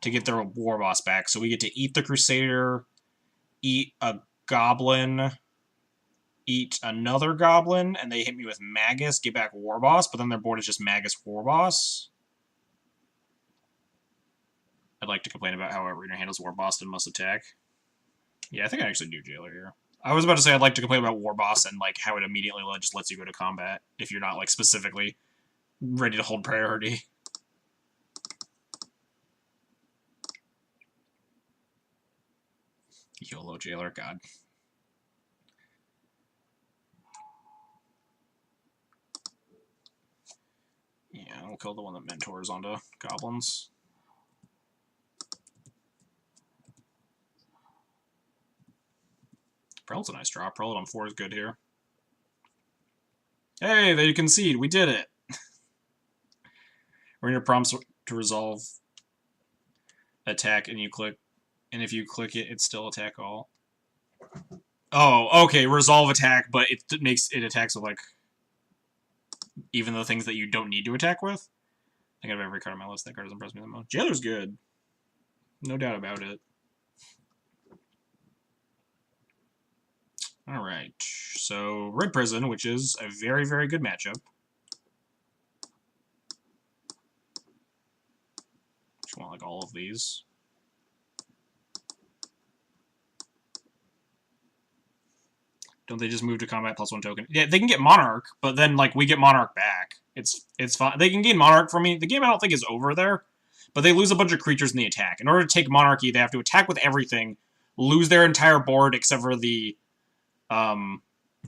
to get their war boss back. So we get to eat the Crusader, eat a Goblin, eat another Goblin, and they hit me with Magus, get back War Boss, but then their board is just Magus War Boss. I'd like to complain about how Arena handles War Boss and must attack. Yeah, I think I actually do Jailer here. I was about to say I'd like to complain about War Boss and like how it immediately just lets you go to combat if you're not like specifically ready to hold priority. YOLO Jailer, God. Yeah, we'll kill the one that mentors onto goblins. Prel's a nice drop. Prelate on 4 is good here. Hey, they concede. We did it. We're in your prompts to resolve attack, and you click, and if you click it, it's still attack all. Oh, okay, resolve attack, but it makes it attacks with, like, even the things that you don't need to attack with. I think out of every card on my list, that card doesn't impress me the most. Jailer's good. No doubt about it. Alright, so Red Prison, which is a very, very good matchup. Just want, like, all of these. Don't they just move to combat +1 token? Yeah, they can get Monarch, but then, like, we get Monarch back. It's fine. They can gain Monarch from me. The game I don't think is over there, but they lose a bunch of creatures in the attack. In order to take Monarchy, they have to attack with everything, lose their entire board except for the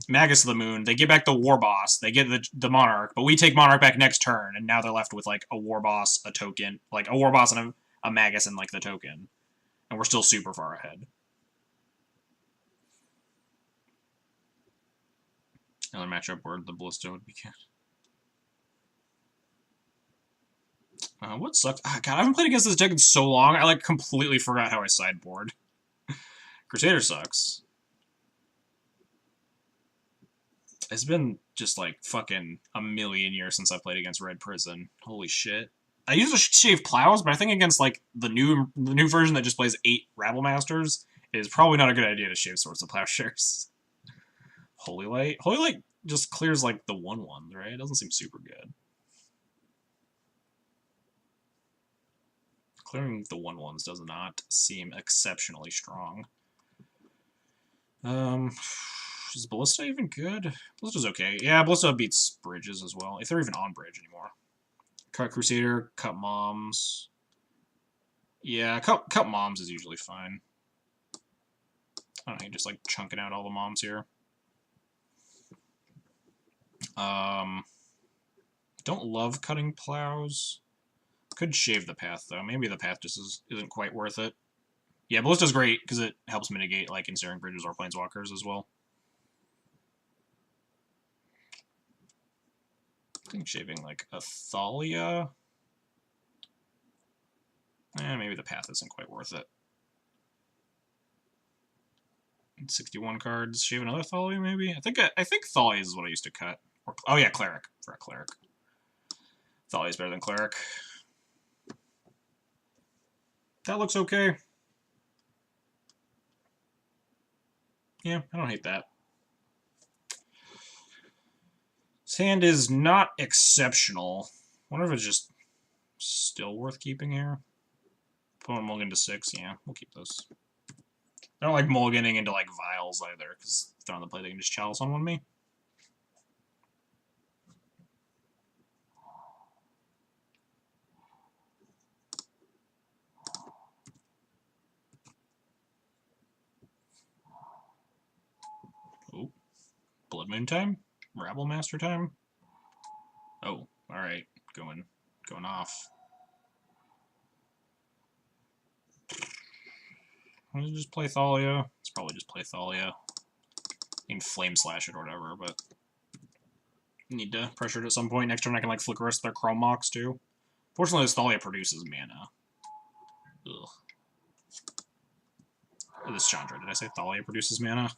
Magus of the Moon. They get back the War Boss. They get the Monarch, but we take Monarch back next turn, and now they're left with, like, a War Boss, a token, like, a War Boss and a Magus and, like, the token. And we're still super far ahead. Another matchup where the Ballista would be good. What sucks? God, I haven't played against this deck in so long, I, like, completely forgot how I sideboard. Crusader sucks. It's been just, like, fucking a million years since I played against Red Prison. Holy shit. I usually shave Plows, but I think against, like, the new version that just plays 8 Rabble Masters, it is probably not a good idea to shave Swords of Plowshares. Holy Light? Holy Light just clears, like, the 1/1s, right? It doesn't seem super good. Clearing the 1/1s does not seem exceptionally strong. Is Ballista even good? Ballista's okay. Yeah, Ballista beats Bridges as well, if they're even on Bridge anymore. Cut Crusader, cut Moms. Yeah, cut Moms is usually fine. I don't know, just, like, chunking out all the Moms here. Don't love cutting Plows. Could shave the Path, though. Maybe the Path just isn't quite worth it. Yeah, Ballista's great, because it helps mitigate, like, Ensnaring Bridges or Planeswalkers as well. I think shaving, like, a Thalia. Maybe the Path isn't quite worth it. 61 cards. Shave another Thalia, maybe? I think Thalia is what I used to cut. Oh yeah, Cleric. For a Cleric. Thalia is better than Cleric. That looks okay. Yeah, I don't hate that. This hand is not exceptional. I wonder if it's just still worth keeping here. Put one mulligan to 6, yeah, we'll keep this. I don't like mulliganing into, like, Vials either, because if they're on the play, they can just Chalice on one me. Oh, Blood Moon time? Rabble Master time? Oh, alright, going off. Let's just play Thalia. Let's probably just play Thalia. You can Flame Slash it or whatever, but need to pressure it at some point. Next turn I can, like, flick rest their Chrome Mox too. Fortunately, this Thalia produces mana. Ugh. Oh, this Chandra. Did I say Thalia produces mana?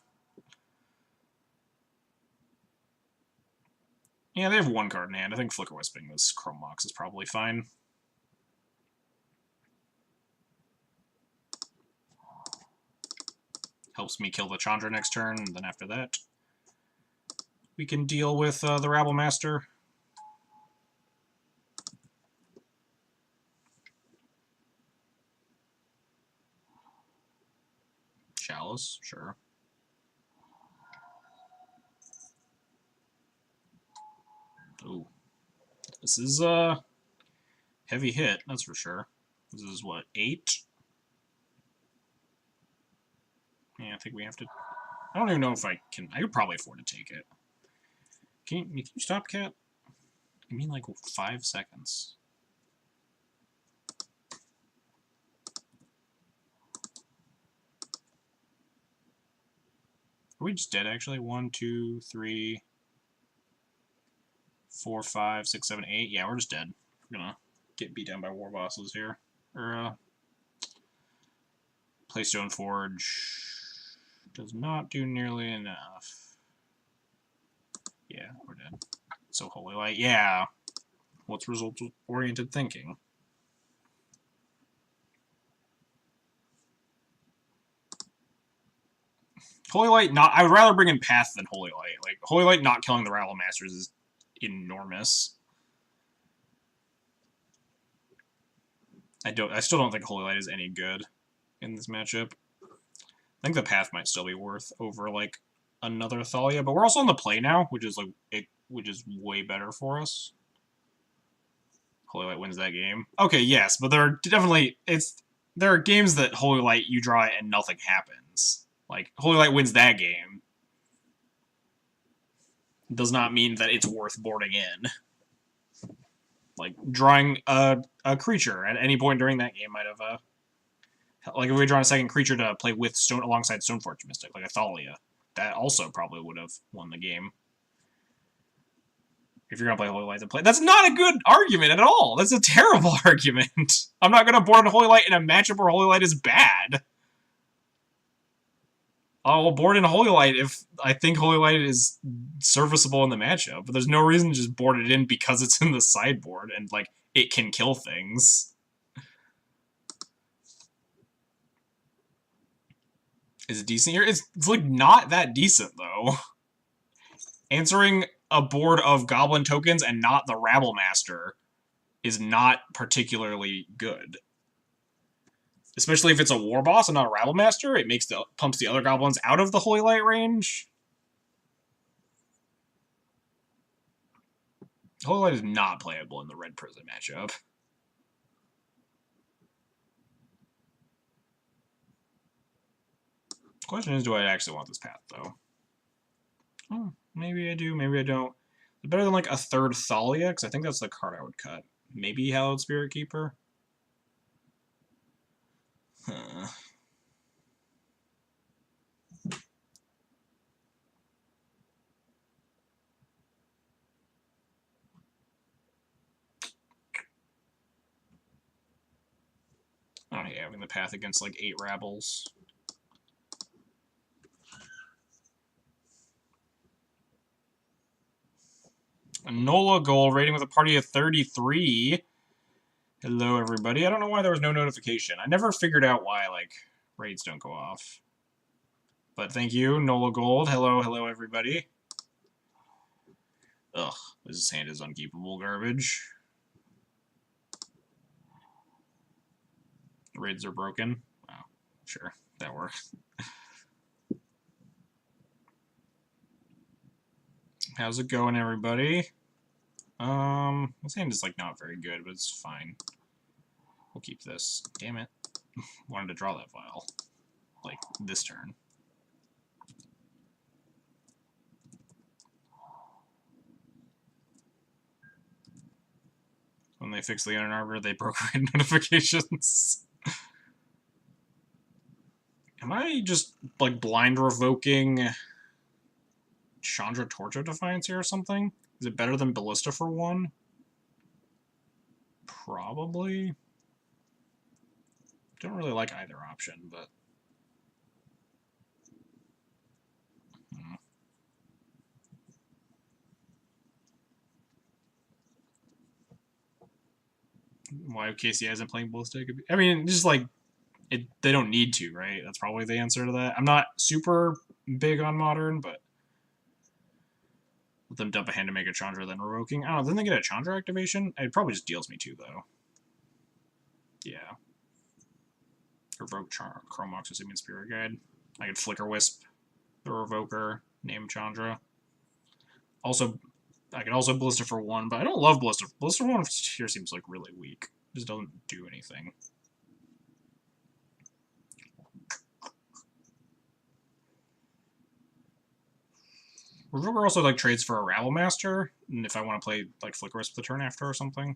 Yeah, they have one card in hand. I think Flicker Wisping this Chrome Mox is probably fine. Helps me kill the Chandra next turn, and then after that, we can deal with the Rabble Master. Chalice, sure. Ooh. This is a heavy hit, that's for sure. This is, what, 8? Yeah, I think we have to... I don't even know if I can... I could probably afford to take it. Can you stop, cat? I mean, like, 5 seconds. Are we just dead, actually? 1, 2, 3, 4, 5, 6, 7, 8. Yeah, we're just dead. We're gonna get beat down by war bosses here. Or, Playstone Forge does not do nearly enough. Yeah, we're dead. So Holy Light, yeah. What's result-oriented thinking? Holy Light not... I would rather bring in Path than Holy Light. Like, Holy Light not killing the Rabble Masters is enormous. I still don't think Holy Light is any good in this matchup. I think the Path might still be worth over, like, another Thalia, but we're also on the play now, which is, like, which is way better for us. Holy Light wins that game. Okay, yes, but there are definitely... There are games that Holy Light, you draw it and nothing happens. Like, Holy Light wins that game. Does not mean that it's worth boarding in. Like, drawing a creature at any point during that game might have, like, if we were drawing a second creature to play with alongside Stoneforge Mystic, like a Thalia, that also probably would have won the game. If you're gonna play Holy Light, then play... That's not a good argument at all! That's a terrible argument! I'm not gonna board a Holy Light in a matchup where Holy Light is bad! I'll board in Holy Light if I think Holy Light is serviceable in the matchup, but there's no reason to just board it in because it's in the sideboard and, like, it can kill things. Is it decent here? It's like, not that decent, though. Answering a board of Goblin tokens and not the Rabble Master is not particularly good. Especially if it's a War Boss and not a Rabble Master, it pumps the other Goblins out of the Holy Light range. Holy Light is not playable in the Red Prison matchup. The question is, do I actually want this path, though? Oh, maybe I do, maybe I don't. It's better than, like, a third Thalia, because I think that's the card I would cut. Maybe Hallowed Spirit Keeper? Huh. Oh yeah, having the path against like 8 Rabbles. Nola Gold rating with a party of 33. Hello, everybody. I don't know why there was no notification. I never figured out why, like, raids don't go off. But thank you, Nola Gold. Hello, hello, everybody. Ugh, this hand is unkeepable garbage. Raids are broken. Oh, sure, that works. How's it going, everybody? This hand is, like, not very good, but it's fine. We'll keep this. Damn it. Wanted to draw that file. Like, this turn. When they fixed the Iron Arbor, they broke raid notifications. Am I just, like, blind revoking Chandra Torch of Defiance here or something? Is it better than Ballista for 1? Probably. Don't really like either option, but... Why KCI isn't playing Ballista? I mean, just like, they don't need to, right? That's probably the answer to that. I'm not super big on Modern, but... Let them dump a hand to make a Chandra, then revoking. I don't know, then they get a Chandra activation? It probably just deals me 2, though. Yeah. Revoke Chromox with Simian Spirit Guide. I could Flicker Wisp the Revoker, name Chandra. Also, I could also Ballista for 1, but I don't love Ballista. Ballista for 1 here seems like really weak. It just doesn't do anything. Revoker also like trades for a Rabble Master, and if I want to play like Flicker Wisp the turn after or something.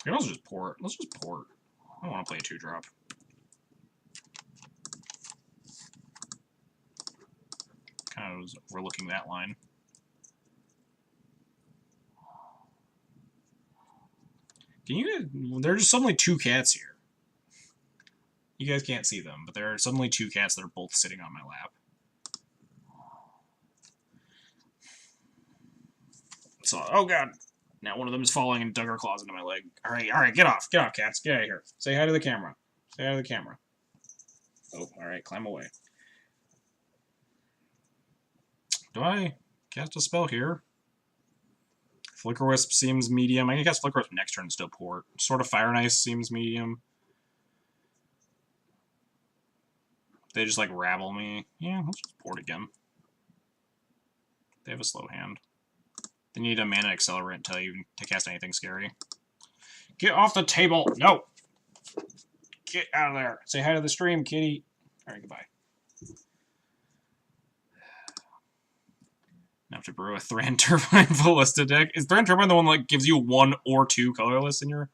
I can also just port. Let's just port. I don't want to play a 2-drop. Kind of was overlooking that line. Can you? There are just suddenly 2 cats here. You guys can't see them, but there are suddenly 2 cats that are both sitting on my lap. So, oh god. Now one of them is falling and dug her claws into my leg. Alright, get off, cats, get out of here. Say hi to the camera. Say hi to the camera. Oh, alright, climb away. Do I cast a spell here? Flicker Wisp seems medium. I can cast Flicker Wisp next turn and still port. Sort of Fire and Ice seems medium. They just like rabble me. Yeah, let's just port again. They have a slow hand. They need a mana accelerant to cast anything scary. Get off the table! No! Get out of there! Say hi to the stream, kitty! Alright, goodbye. Now I have to brew a Thran Turbine Ballista deck. Is Thran Turbine the one that like, gives you 1 or 2 colorless in your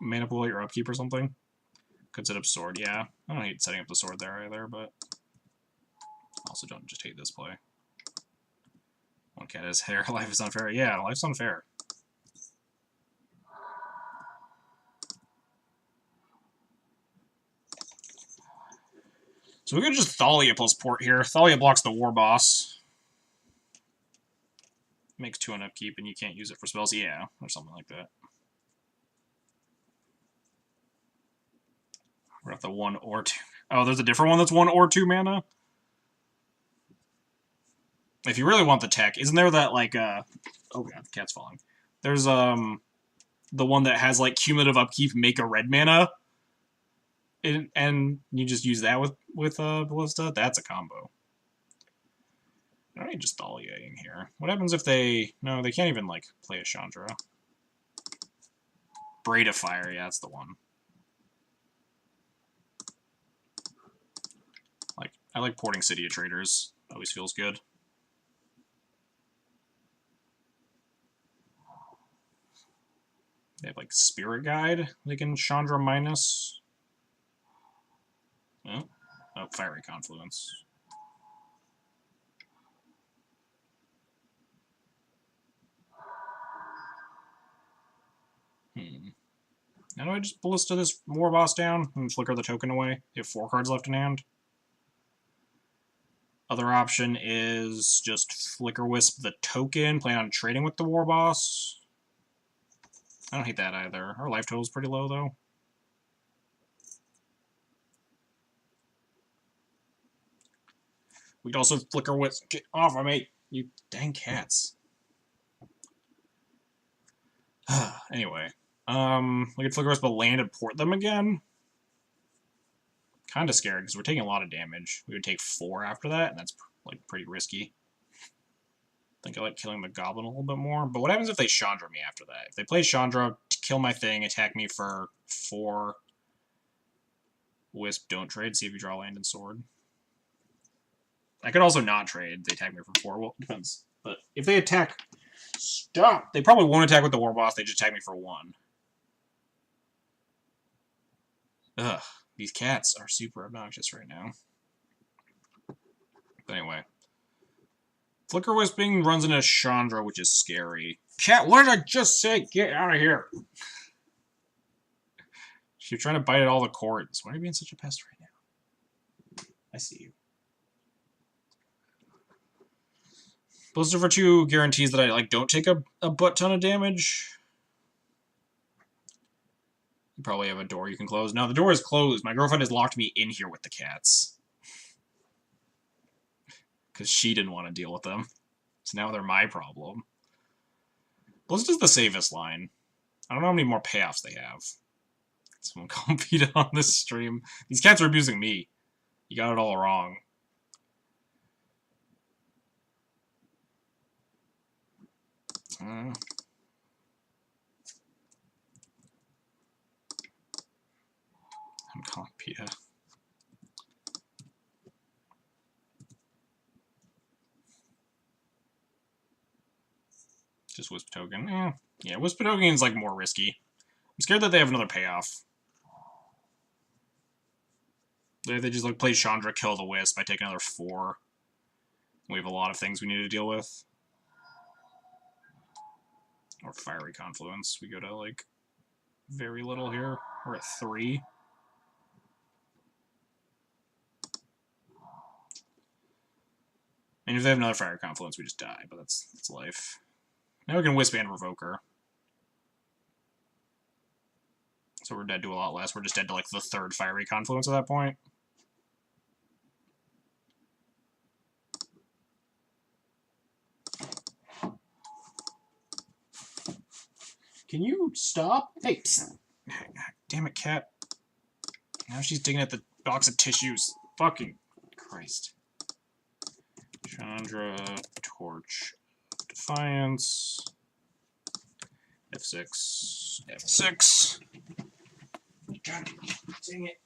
mana pool, your upkeep or something? Could set up sword, yeah. I don't hate setting up the sword there either, but I also don't just hate this play. One cat has hair, life is unfair. Yeah, life's unfair. So we could just Thalia plus port here. Thalia blocks the War Boss. Makes 2 on upkeep and you can't use it for spells. Yeah, or something like that. We're at the 1 or 2. Oh, there's a different one that's 1 or 2 mana? If you really want the tech, isn't there that, like, oh god, the cat's falling. There's, the one that has, like, cumulative upkeep, make a red mana, and you just use that with Ballista? That's a combo. I don't need just Thalia-ing here. What happens if they... No, they can't even, like, play a Chandra. Braid of Fire, yeah, that's the one. Like, I like porting City of Traders. Always feels good. They have, like, Spirit Guide they can Chandra minus. Oh, Fiery Confluence. Now do I just Ballista this War Boss down and flicker the token away? You have 4 cards left in hand. Other option is just Flicker Wisp the token, plan on trading with the War Boss. I don't hate that either. Our life total is pretty low, though. We could also Flicker Wisp. Get off of me, you dang cats. Anyway. We could Flicker Wisp a land and port them again. Kind of scared, because we're taking a lot of damage. We would take 4 after that, and that's like pretty risky. I think I like killing the Goblin a little bit more. But what happens if they Chandra me after that? If they play Chandra, kill my thing, attack me for 4... Wisp, don't trade, see if you draw land and sword. I could also not trade. They attack me for 4. Well, it depends. But if they attack... Stop! They probably won't attack with the War Boss, they just attack me for 1. Ugh. These cats are super obnoxious right now. But anyway. Flicker Wisping runs into Chandra, which is scary. Cat, what did I just say? Get out of here! You're trying to bite at all the cords. Why are you being such a pest right now? I see you. Ballista for 2 guarantees that I like don't take a butt ton of damage. You probably have a door you can close. No, the door is closed. My girlfriend has locked me in here with the cats. Because she didn't want to deal with them. So now they're my problem. Ballista's the safest line. I don't know how many more payoffs they have. Someone called PETA on this stream. These cats are abusing me. You got it all wrong. I'm calling PETA. Just Wisp Token. Yeah, Wisp Token is like more risky. I'm scared that they have another payoff. They just like play Chandra, kill the Wisp, I take another 4. We have a lot of things we need to deal with. Or Fiery Confluence. We go to like very little here. We're at 3. And if they have another Fiery Confluence, we just die, but that's life. Now we can Wisp and Revoker. So we're dead to a lot less. We're just dead to like the 3rd Fiery Confluence at that point. Can you stop? Hey, psst. Damn it, cat. Now she's digging at the box of tissues. Fucking Christ. Chandra, Torch, Defiance, F6, F6. God dang it.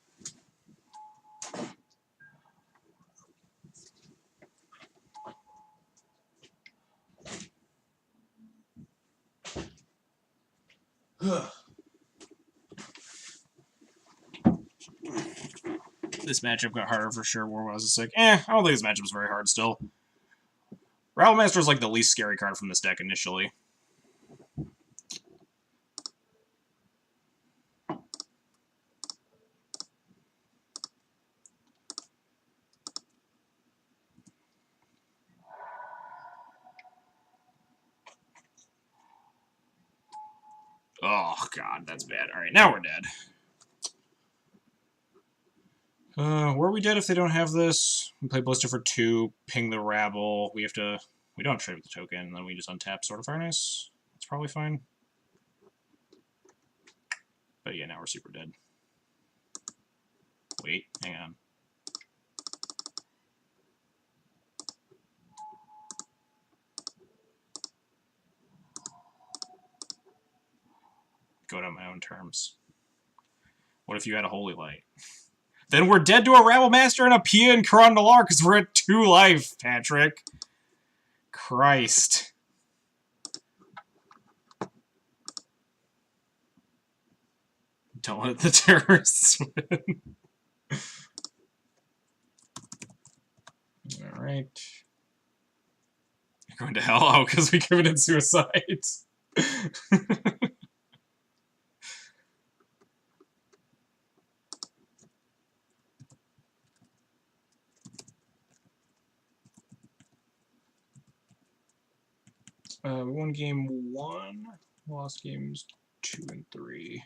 This matchup got harder for sure. War was sick. I don't think this matchup is very hard still. Rabblemaster is like the least scary card from this deck initially. Oh, God, that's bad. Alright, now we're dead. Were we dead if they don't have this? We play Blister for 2, ping the Rabble. We don't have to trade with the token, and then we just untap Sword of Fireness. That's probably fine. But yeah, now we're super dead. Wait, hang on. Go it on my own terms. What if you had a Holy Light? Then we're dead to a Rabblemaster and a Pia and Karan Nalaar because we're at 2 life, Patrick. Christ. Don't let the terrorists win. Alright. You're going to hell? Oh, because we committed suicide. We won game 1, lost games 2 and 3.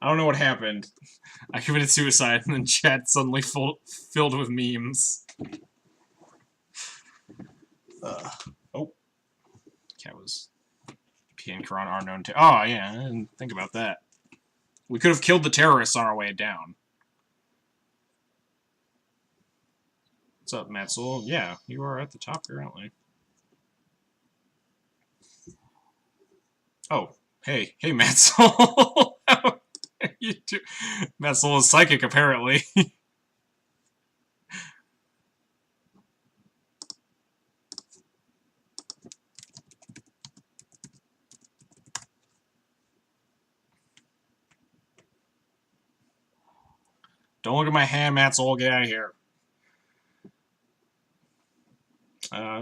I don't know what happened. I committed suicide and then chat suddenly filled with memes. Oh. Cat was... P and Karan are known to... Oh, yeah, I didn't think about that. We could have killed the terrorists on our way down. What's up, Matzel? Yeah, you are at the top currently. Oh, hey, Matzel. You do. Matzel is psychic, apparently. Don't look at my hand, Matzel. Get out of here.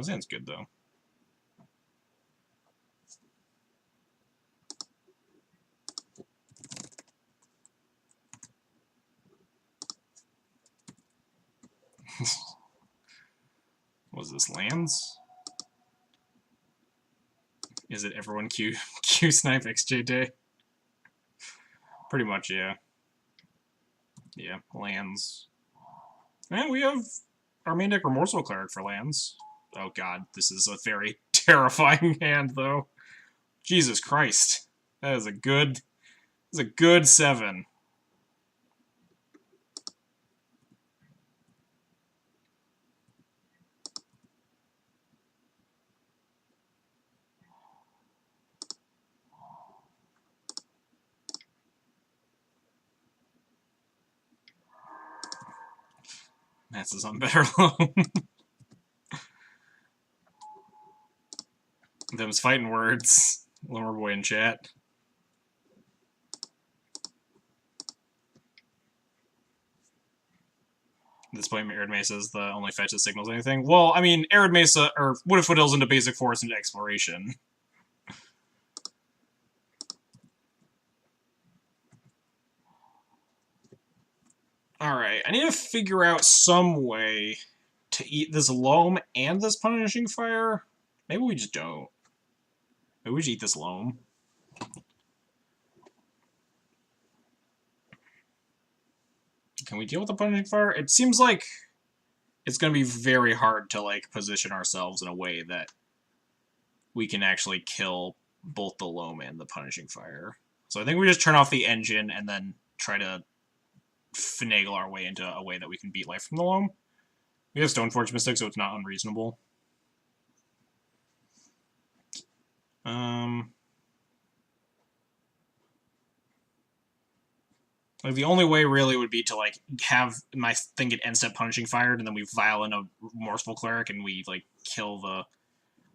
Zan's good, though. Was this lands? Is it everyone Q snipe XJ day? Pretty much, yeah. Yeah, lands. And we have our main deck Remorseful Cleric for lands. Oh god, this is a very terrifying hand, though. Jesus Christ. That is a good 7. That's his on better loam. Them's fighting words. Lumberboy in chat. At this point, Arid Mesa is the only fetch that signals anything. Well, I mean, Arid Mesa, or what if Foothills into basic force into exploration? Alright, I need to figure out some way to eat this loam and this punishing fire. Maybe we just don't. Maybe we just eat this loam. Can we deal with the punishing fire? It seems like it's going to be very hard to, like, position ourselves in a way that we can actually kill both the loam and the punishing fire. So I think we just turn off the engine and then try to finagle our way into a way that we can beat life from the loam. We have Stoneforge Mystic, so it's not unreasonable. Like, the only way really would be to, like, have my thing get end step punishing fired, and then we vial in a Remorseful Cleric, and we, like, kill the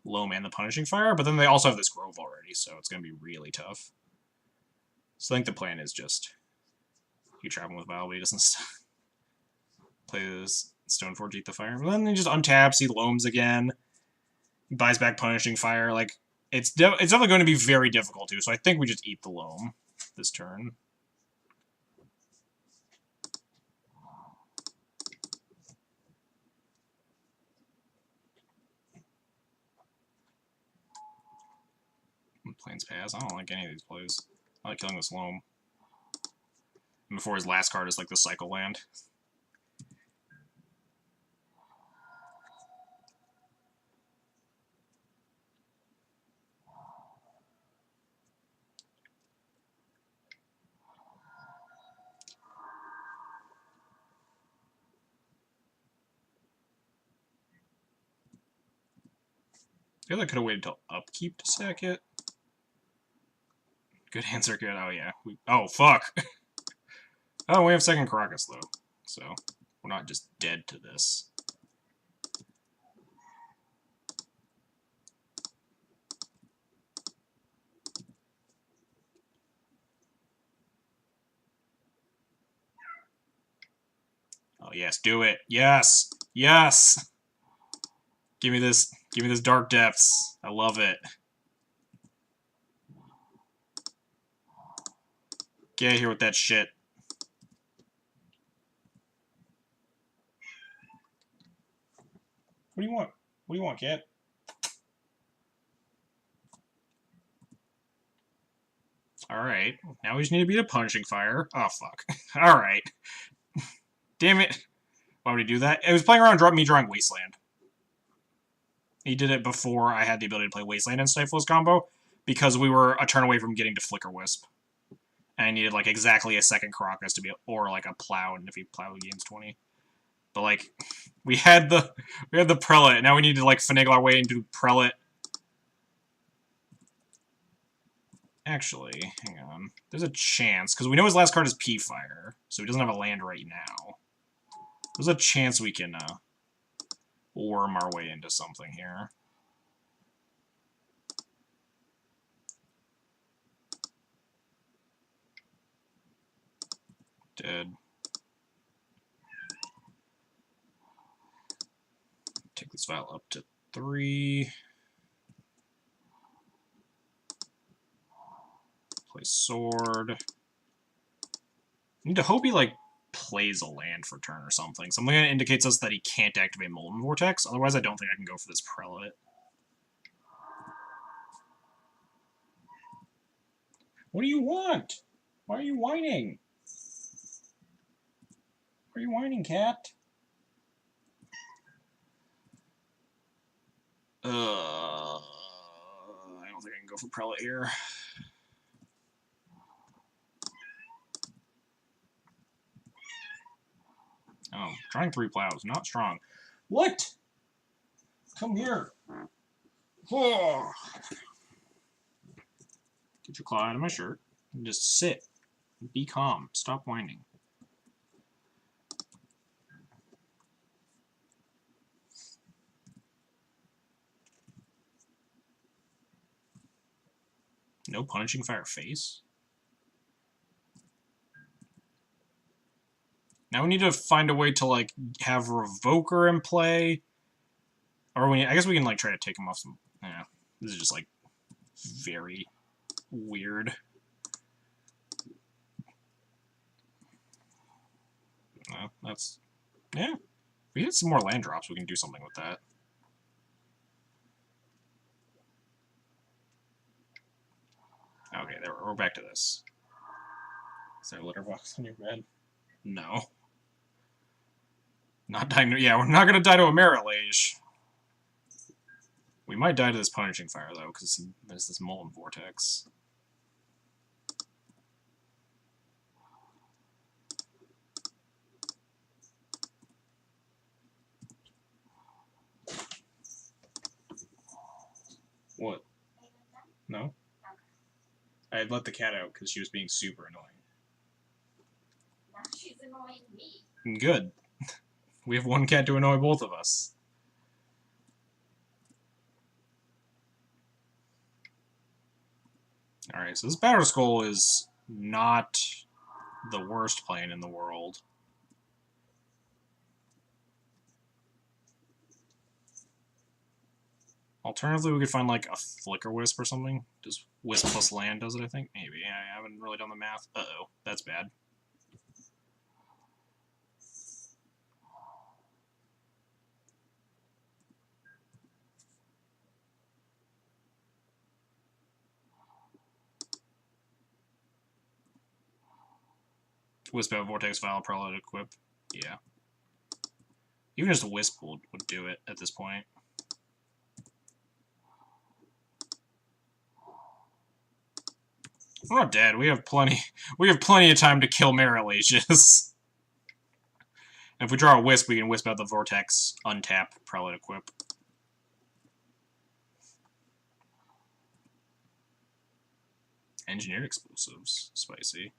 loam and the punishing fire. But then they also have this grove already, so it's going to be really tough. So I think the plan is just keep traveling with vial, but he doesn't play this Stoneforge, eat the fire. And then he just untaps, he loams again. He buys back punishing fire. Like, it's definitely going to be very difficult too, so I think we just eat the loam this turn. Plains Pass. I don't like any of these plays. I like killing this loam. And before his last card is like the cycle land. I feel I could have waited till upkeep to sack it. Good answer, good. Oh, yeah. Oh, fuck. Oh, we have second Karakas, though. So, we're not just dead to this. Oh, yes, do it. Yes! Yes! Give me this Dark Depths. I love it. Get here with that shit. What do you want? What do you want, cat? Alright. Now we just need to beat a punishing fire. Oh, fuck. Alright. Damn it. Why would he do that? It was playing around me drawing Wasteland. He did it before I had the ability to play Wasteland and Stifle's combo, because we were a turn away from getting to Flicker Wisp. And I needed, like, exactly a second Karakas to be, or, like, a Plow, and if he Plow, he gains 20. But, like, we had the Prelate, now we need to, like, finagle our way into Prelate. Actually, hang on. There's a chance, because we know his last card is P-Fire, so he doesn't have a land right now. There's a chance we can, worm our way into something here. Dead. Take this file up to 3. Play sword. Need to hope he, like, plays a land for turn or something. Something that indicates us that he can't activate Molten Vortex. Otherwise, I don't think I can go for this Prelate. What do you want? Why are you whining? Why are you whining, cat? I don't think I can go for Prelate here. Oh, drawing 3 plows, not strong. What? Come here. Oh. Get your claw out of my shirt and just sit. Be calm. Stop whining. No Punishing Fire face? Now we need to find a way to, like, have Revoker in play. Or I guess we can, like, try to take him off some... Yeah, this is just, like, very weird. No, that's... Yeah. If we get some more land drops, we can do something with that. Okay, there we're back to this. Is there a litter box on your bed? No. Not dying to... Yeah, we're not gonna die to a Merit-Lage. We might die to this Punishing Fire, though, because there's this Molten Vortex. What? No? I had let the cat out because she was being super annoying. Now she's annoying me. Good. We have one cat to annoy both of us. Alright, so this Batterskull is not the worst plane in the world. Alternatively, we could find, like, a Flicker Wisp or something. Does Wisp plus land does it, I think? Maybe. I haven't really done the math. Uh-oh. That's bad. Wisp out Vortex Vial Prelate equip. Yeah. Even just a Wisp would do it at this point. We're not dead. We have plenty of time to kill Merit-Lages. And if we draw a Wisp, we can Wisp out the Vortex, untap, Prelate equip. Engineered Explosives. Spicy.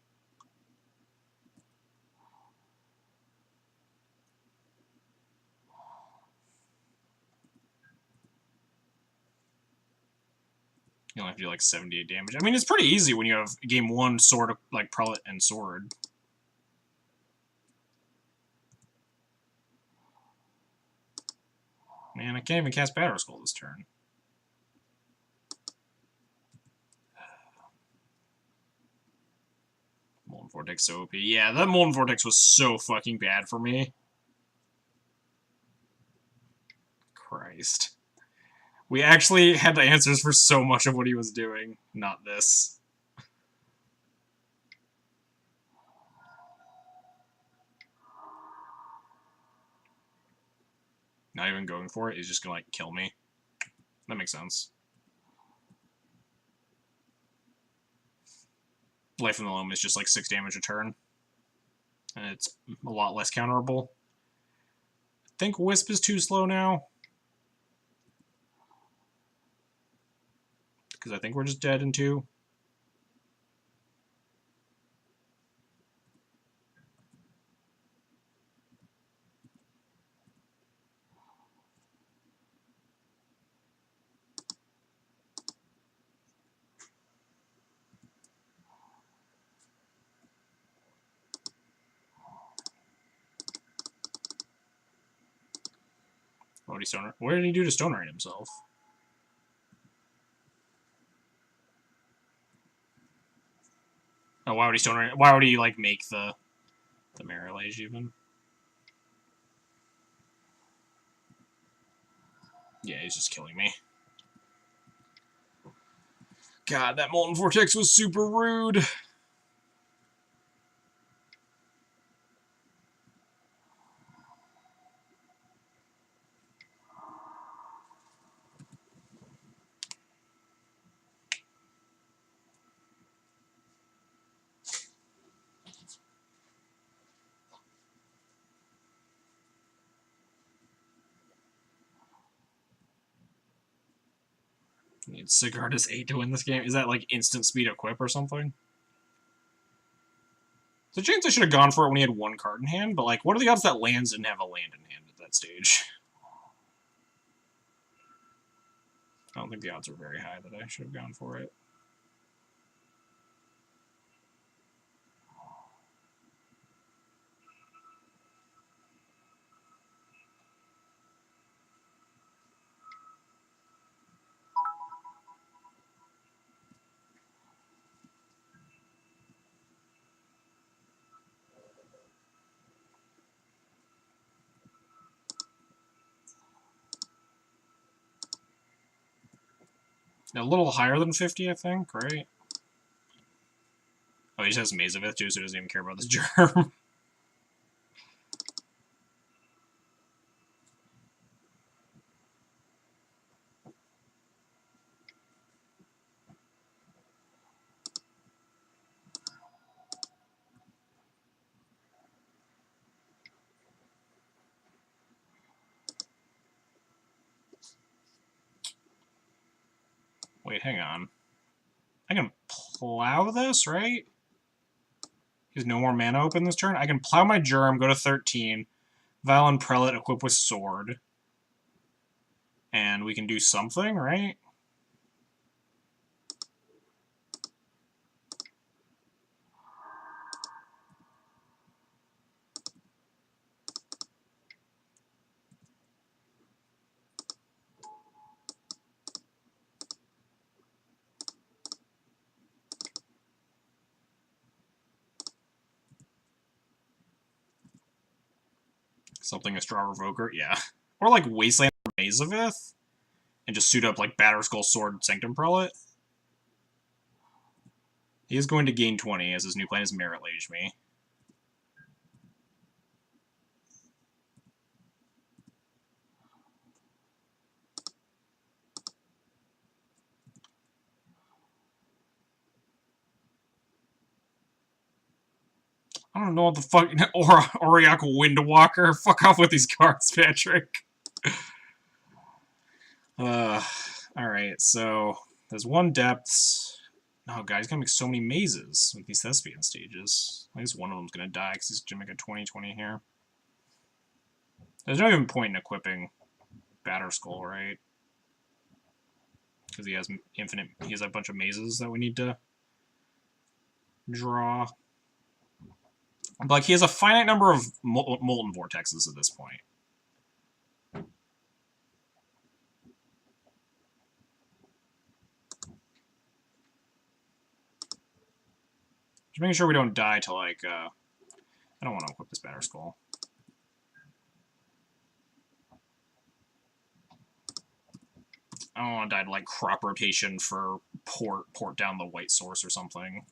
You only have to do like 78 damage. I mean, it's pretty easy when you have game 1 sword, like Prelate and sword. Man, I can't even cast Batterskull this turn. Molten Vortex so OP. Yeah, that Molten Vortex was so fucking bad for me. Christ. We actually had the answers for so much of what he was doing. Not this. Not even going for it. He's just gonna, like, kill me. That makes sense. Life in the Loam is just, like, 6 damage a turn. And it's a lot less counterable. I think Wisp is too slow now. Because I think we're just dead in 2. What did he Stoner? What did he do to Stone Rain himself? Oh, why would he Stone Rain? Why would he, like, make the Merit-Lage even? Yeah, he's just killing me. God, that Molten Vortex was super rude. Need Sigarda's 8 to win this game. Is that, like, instant speed equip or something? The chance I should have gone for it when he had 1 card in hand, but, like, what are the odds that lands didn't have a land in hand at that stage? I don't think the odds were very high that I should have gone for it. A little higher than 50, I think, right? Oh, he just has Mazavith too, so he doesn't even care about this germ. Wait, hang on. I can plow this, right? He has no more mana open this turn. I can plow my germ, go to 13. Violin Prelate, equip with sword. And we can do something, right? Something a Straw Revoker, yeah. Or like Wasteland Mazavith, and just suit up like Batterskull Sword Sanctum Prelate. He is going to gain 20 as his new plan is Merit Lage me. I don't know what the fuck. Auriok Windwalker. Fuck off with these cards, Patrick. Alright, so there's one depths. Oh god, he's gonna make so many mazes with these Thespian stages. At least one of them's gonna die because he's gonna make a 20-20 here. There's no even point in equipping Batterskull, right? Because he has infinite. He has a bunch of mazes that we need to draw. But like he has a finite number of molten vortexes at this point. Just making sure we don't die to like. I don't want to equip this Batterskull. I don't want to die to like crop rotation for port down the white source or something.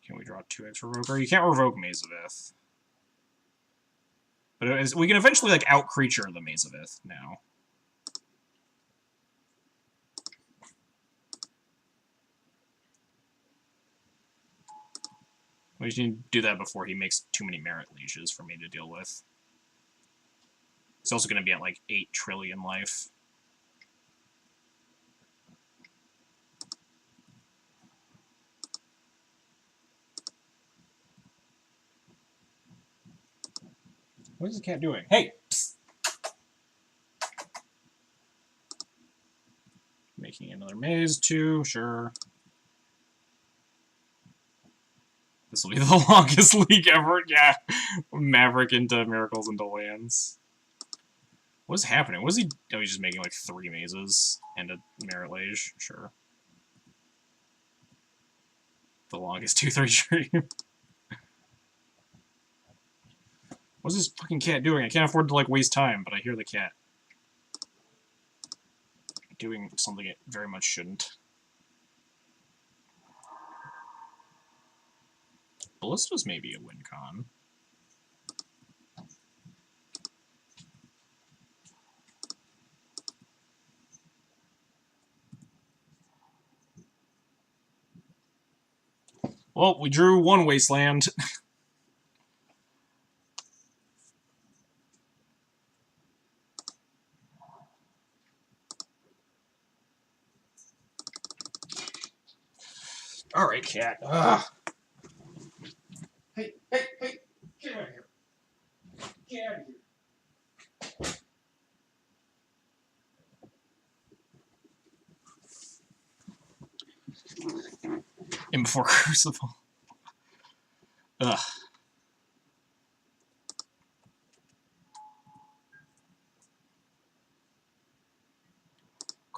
Can we draw 2x Revoker? You can't revoke Mazavith. But we can eventually like out-creature the Mazavith now. We just need to do that before he makes too many Merit Leashes for me to deal with. He's also going to be at like 8 trillion life. What is the cat doing? Hey! Psst. Making another maze, too, sure. This will be the longest league ever. Yeah. Maverick into Miracles into lands. What's happening? Was he... Oh, he's just making like 3 mazes and a Merit Lage. Sure. The longest 2-3 stream. What's this fucking cat doing? I can't afford to like waste time, but I hear the cat doing something it very much shouldn't. Ballista's maybe a win con. Well, we drew 1 Wasteland. Alright, cat. Ugh. Hey, hey, hey! Get out of here! Get out of here! In before Crucible. Ugh.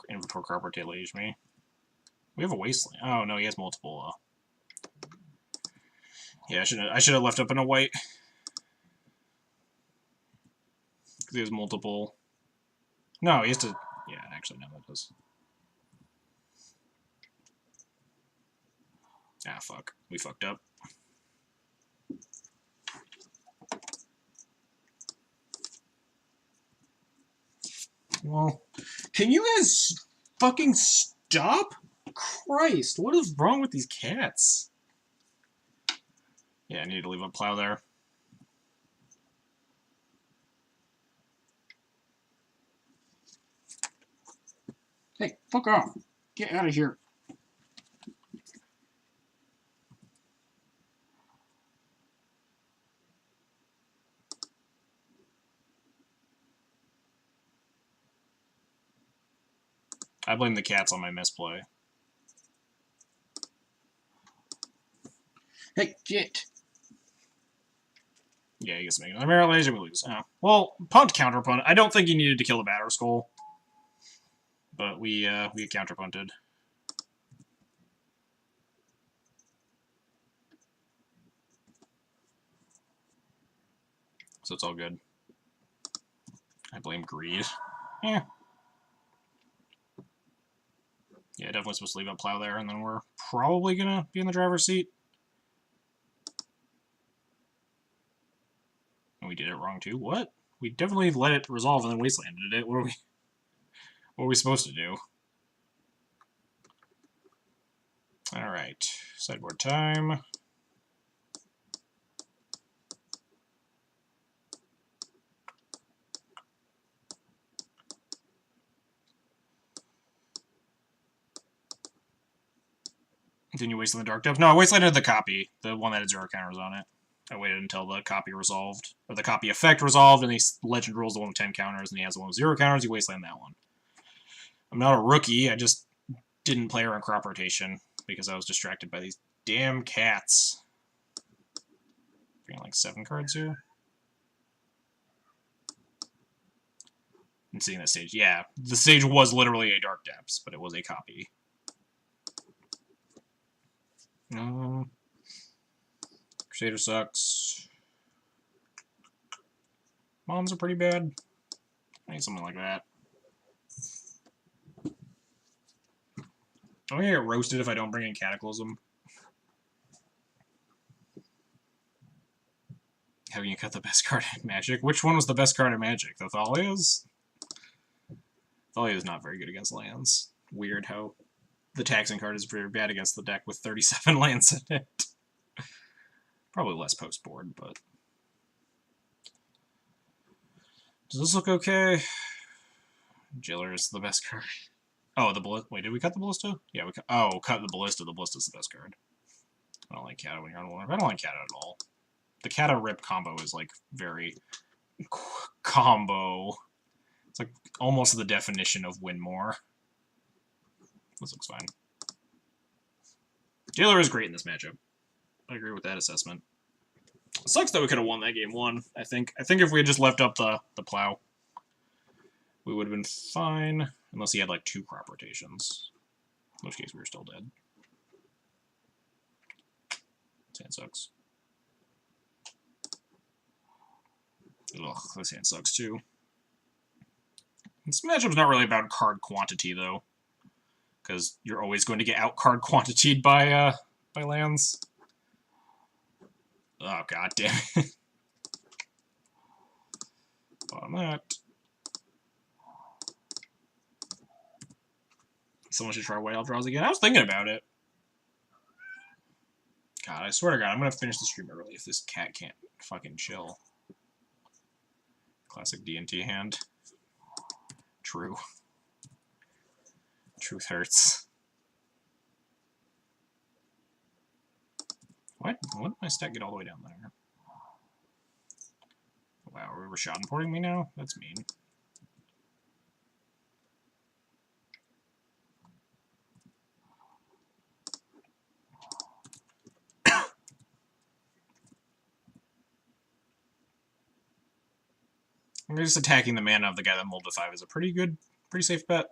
In before Carport Delage me. We have a Wasteland. Oh no, he has multiple. Yeah, I should have left up in a white. Because he has multiple. No, he has to. Yeah, actually, no, that does. Ah, fuck. We fucked up. Well, can you guys fucking stop? Christ, what is wrong with these cats? Yeah, I need to leave a plow there. Hey, fuck off. Get out of here. I blame the cats on my misplay. Hey, get. Yeah, he gets to make another merit laser, we lose. Oh. Well, punt counterpunt. I don't think he needed to kill the batter skull. But we counterpunted. So it's all good. I blame greed. Yeah. Yeah, definitely supposed to leave a plow there, and then we're probably gonna be in the driver's seat. And we did it wrong too. What? We definitely let it resolve and then wastelanded it. What are we supposed to do? Alright. Sideboard time. Didn't you wasteland the Dark Depths? No, I wastelanded the copy. The one that had 0 counters on it. I waited until the copy resolved. Or the copy effect resolved, and he legend rules the one with 10 counters, and he has the one with 0 counters, you wasteland that one. I'm not a rookie, I just didn't play around crop rotation because I was distracted by these damn cats. Bringing like 7 cards here. And seeing that stage, yeah, the stage was literally a Dark Depths, but it was a copy. Crusader sucks. Moms are pretty bad. I need something like that. I'm gonna get roasted if I don't bring in Cataclysm. How can you cut the best card in Magic? Which one was the best card in Magic? The Thalia's? Thalia's not very good against lands. Weird how the taxing card is very bad against the deck with 37 lands in it. Probably less post-board, but... Does this look okay? Jailer is the best card. Oh, the Ballista. Wait, did we cut the Ballista? Yeah, we cut. Oh, cut the Ballista. The Ballista's the best card. I don't like Kata when you're on one. I don't like Kata at all. The Kata Rip combo is like very combo. It's like almost the definition of win more. This looks fine. Jailer is great in this matchup. I agree with that assessment. It sucks that we could have won that game 1, I think. I think if we had just left up the plow, we would have been fine. Unless he had like 2 crop rotations. In which case we were still dead. This hand sucks. Ugh, this hand sucks too. This matchup's not really about card quantity though. Because you're always going to get out card quantitied by lands. Oh god damn it. On that. Someone should try White Elf Draws again. I was thinking about it. God, I swear to God, I'm gonna finish the stream early if this cat can't fucking chill. Classic D&T hand. True. Truth hurts. What? What did my stack get all the way down there? Wow, are we Schadenporting me now? That's mean. I'm just attacking the mana of the guy that mulled to 5 is a pretty safe bet.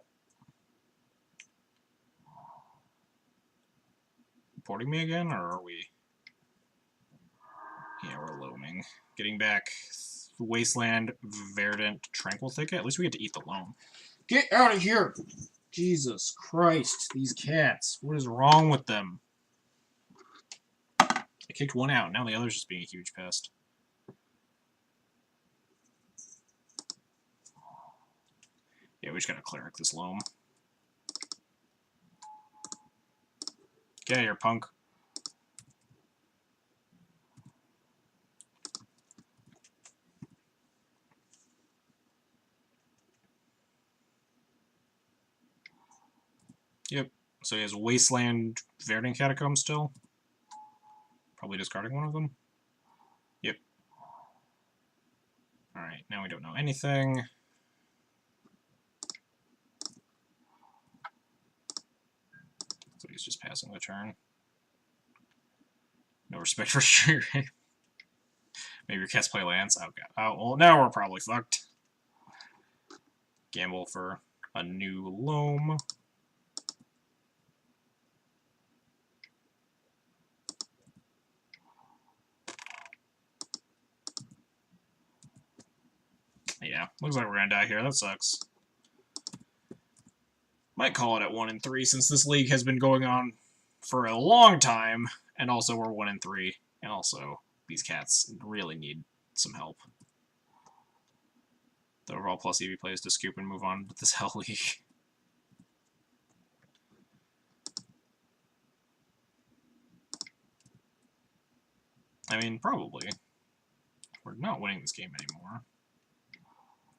Porting me again, or are we? Yeah, we're loaming. Getting back Wasteland, Verdant, Tranquil Thicket. At least we get to eat the loam. Get out of here! Jesus Christ, these cats. What is wrong with them? I kicked one out, now the other's just being a huge pest. Yeah, we just gotta cleric this loam. Get out of here, punk. Yep. So he has Wasteland Verdant Catacomb still. Probably discarding one of them. Yep. Alright, now we don't know anything. So he's just passing the turn. No respect for sure. Maybe your cats play lands. Oh god. Oh, well, now we're probably fucked. Gamble for a new loam. Yeah, looks like we're gonna die here. That sucks. Might call it at 1-3 since this league has been going on for a long time, and also we're 1-3, and also these cats really need some help. The overall plus EV plays to scoop and move on with this hell league. I mean, probably. We're not winning this game anymore.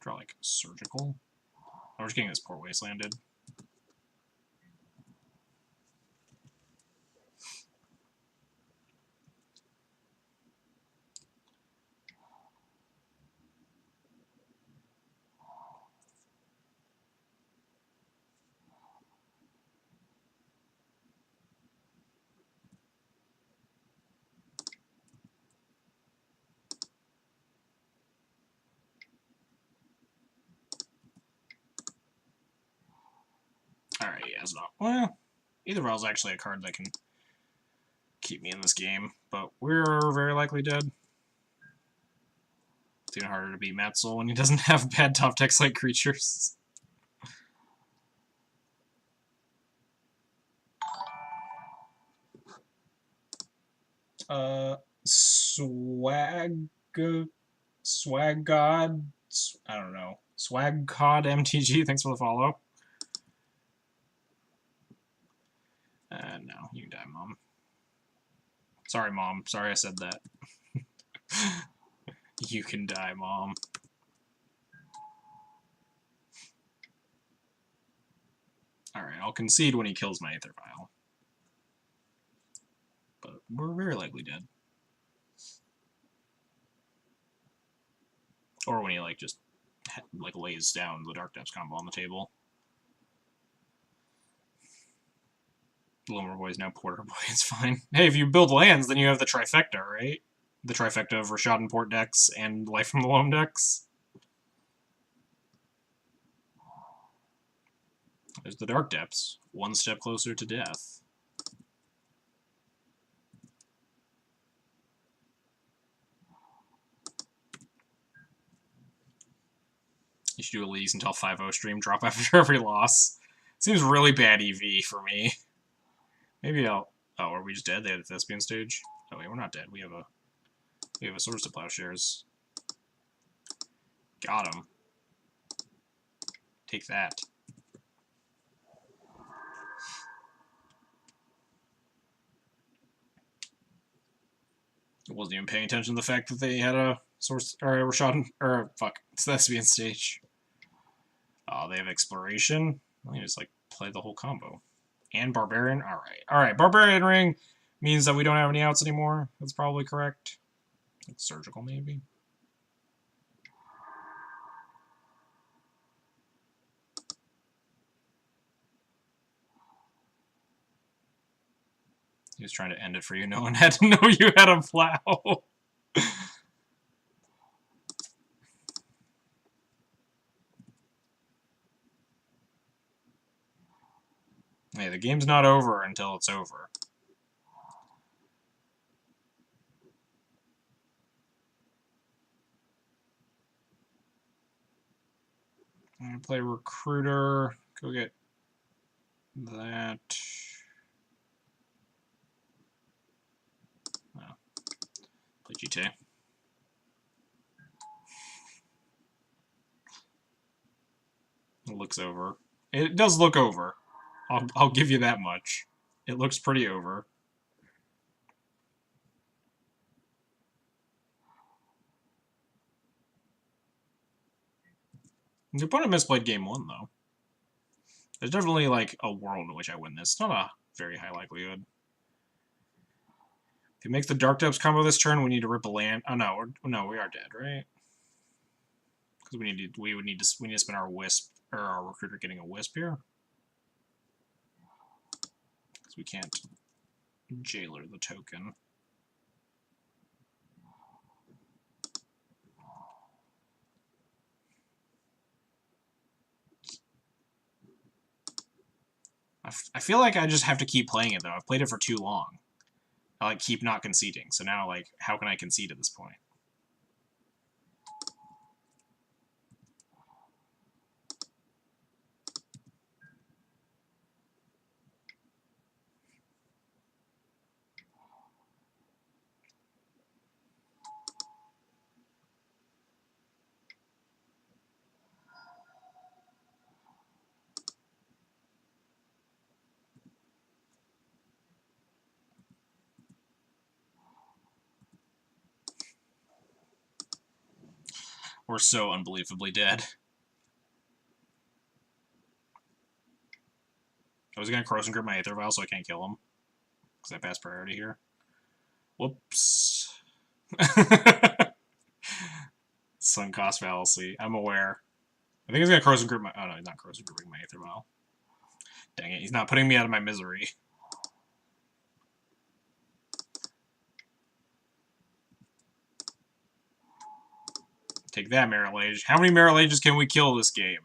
Draw like surgical. Oh, we're just getting this poor wastelanded. Alright, yeah, it's not. Well, either is actually a card that can keep me in this game, but we're very likely dead. It's even harder to beat Matzel when he doesn't have bad top decks like creatures. Swag God, I don't know. Swag God MTG, thanks for the follow. No, you can die, Mom. Sorry, Mom. Sorry I said that. You can die, Mom. Alright, I'll concede when he kills my Aether Vial. But we're very likely dead. Or when he, like, just, like, lays down the Dark Depths combo on the table. Lomer Boy is now Porter Boy, it's fine. Hey, if you build lands, then you have the trifecta, right? The trifecta of Rashad and Port decks and Life from the Loam decks. There's the Dark Depths, one step closer to death. You should do a Leagues Until 5-0 stream, drop after every loss. Seems really bad EV for me. Maybe I'll... Oh, are we just dead? They had a Thespian stage? Oh wait, we're not dead. We have a Swords to Plowshares. Got him. Take that. I wasn't even paying attention to the fact that they had a Source or a Rashad or fuck, it's the Thespian stage. Oh, they have Exploration. Let me just like play the whole combo. And Barbarian. Alright, Barbarian Ring means that we don't have any outs anymore. That's probably correct. Like surgical, maybe. He was trying to end it for you. No one had to know you had a plow. Hey, the game's not over until it's over. I'm gonna play Recruiter. Go get that. Oh. Play GT. It looks over. It does look over. I'll give you that much. It looks pretty over. The opponent misplayed game 1, though. There's definitely, like, a world in which I win this. It's not a very high likelihood. If he makes the Dark Depths combo this turn, we need to rip a land. Oh, no. No, we are dead, right? Because we need to spin our Wisp, or our Recruiter getting a Wisp here. Because we can't Jailer the token. I feel like I just have to keep playing it, though. I've played it for too long. I, like, keep not conceding. So now, like, how can I concede at this point? We're so unbelievably dead. I was going to Corrosive Grip my Aether Vial so I can't kill him. Because I passed priority here. Whoops. Sunk cost fallacy. I'm aware. I think he's going to Corrosive Grip my... Oh, no, he's not Corrosive Gripping my Aether Vial. Dang it, he's not putting me out of my misery. Take that, Merit Lage. How many Merit Lages can we kill this game?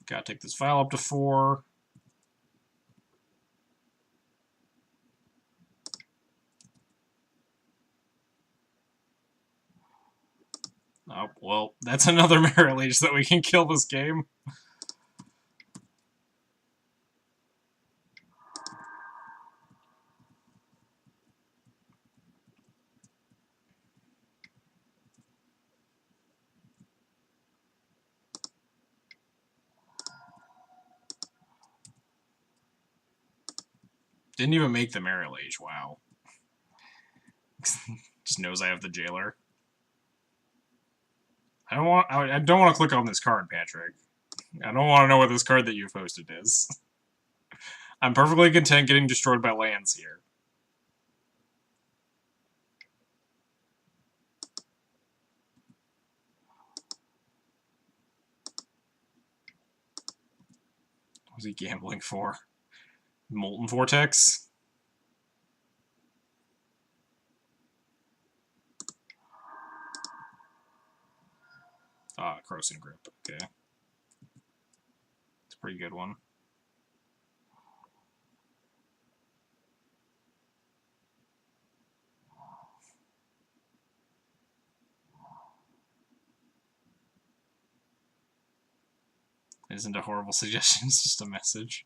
Gotta take this file up to 4. Oh, well, that's another Merit Lage that we can kill this game. Didn't even make the Merit Lage, wow. Just knows I have the Jailer. I don't want to click on this card, Patrick. I don't want to know what this card that you've posted is. I'm perfectly content getting destroyed by lands here. What was he gambling for? Molten Vortex? Ah, Corrosive Grip. Okay. It's a pretty good one. It isn't a horrible suggestion, it's just a message.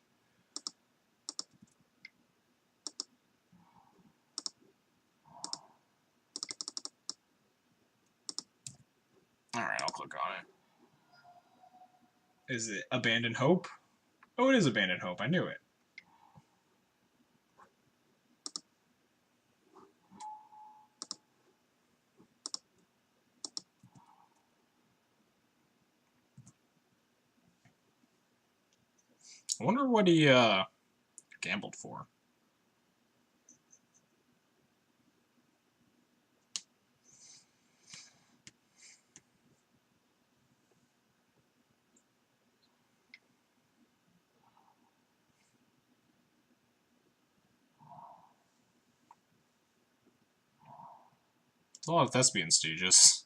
Alright, I'll click on it. Is it Abandon Hope? Oh, it is Abandon Hope. I knew it. I wonder what he gambled for. It's a lot of Thespian stages.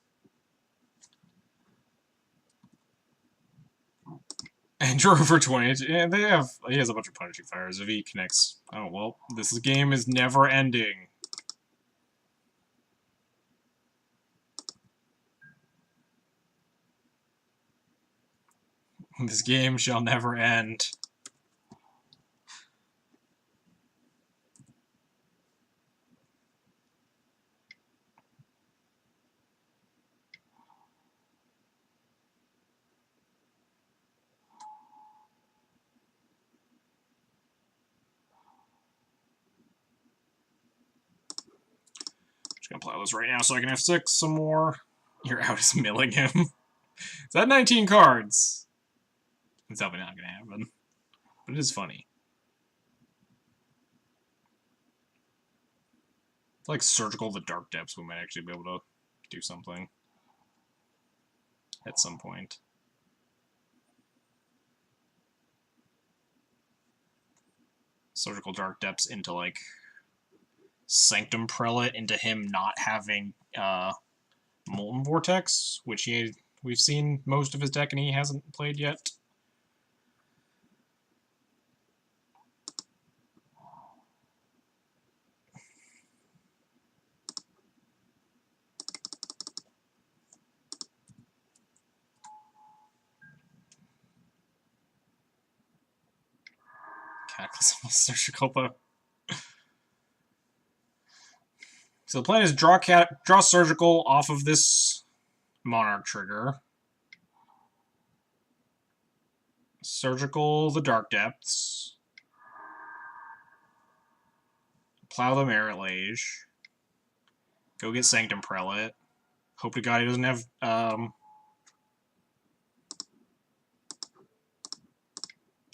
And drew for 20. Yeah, he has a bunch of punishing fires. If he connects, oh well, this game is never ending. This game shall never end. Just gonna plow this right now so I can F6 some more. You're out is milling him. Is that 19 cards? It's definitely not gonna happen. But it is funny. It's like Surgical the Dark Depths, we might actually be able to do something. At some point. Surgical Dark Depths into, like, Sanctum Prelate, into him not having, Molten Vortex, which we've seen most of his deck and he hasn't played yet. Cataclysm Surgical, though. So the plan is draw Surgical off of this Monarch trigger. Surgical the Dark Depths. Plow the Merit Lage. Go get Sanctum Prelate. Hope to God he doesn't have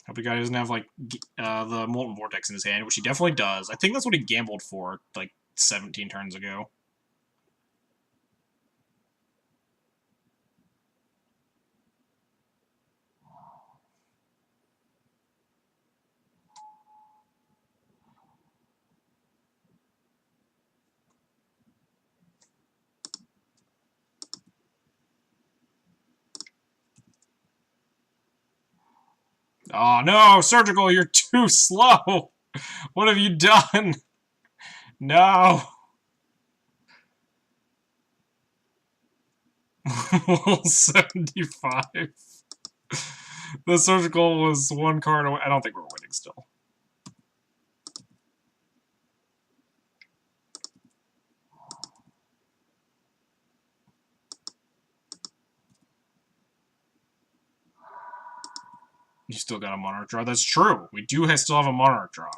hope to God he doesn't have like the Molten Vortex in his hand, which he definitely does. I think that's what he gambled for like 17 turns ago. Oh no, Surgical, you're too slow. What have you done? No. 75. The Surgical was one card away. I don't think we're winning still. You still got a Monarch draw. That's true. We do still have a Monarch draw.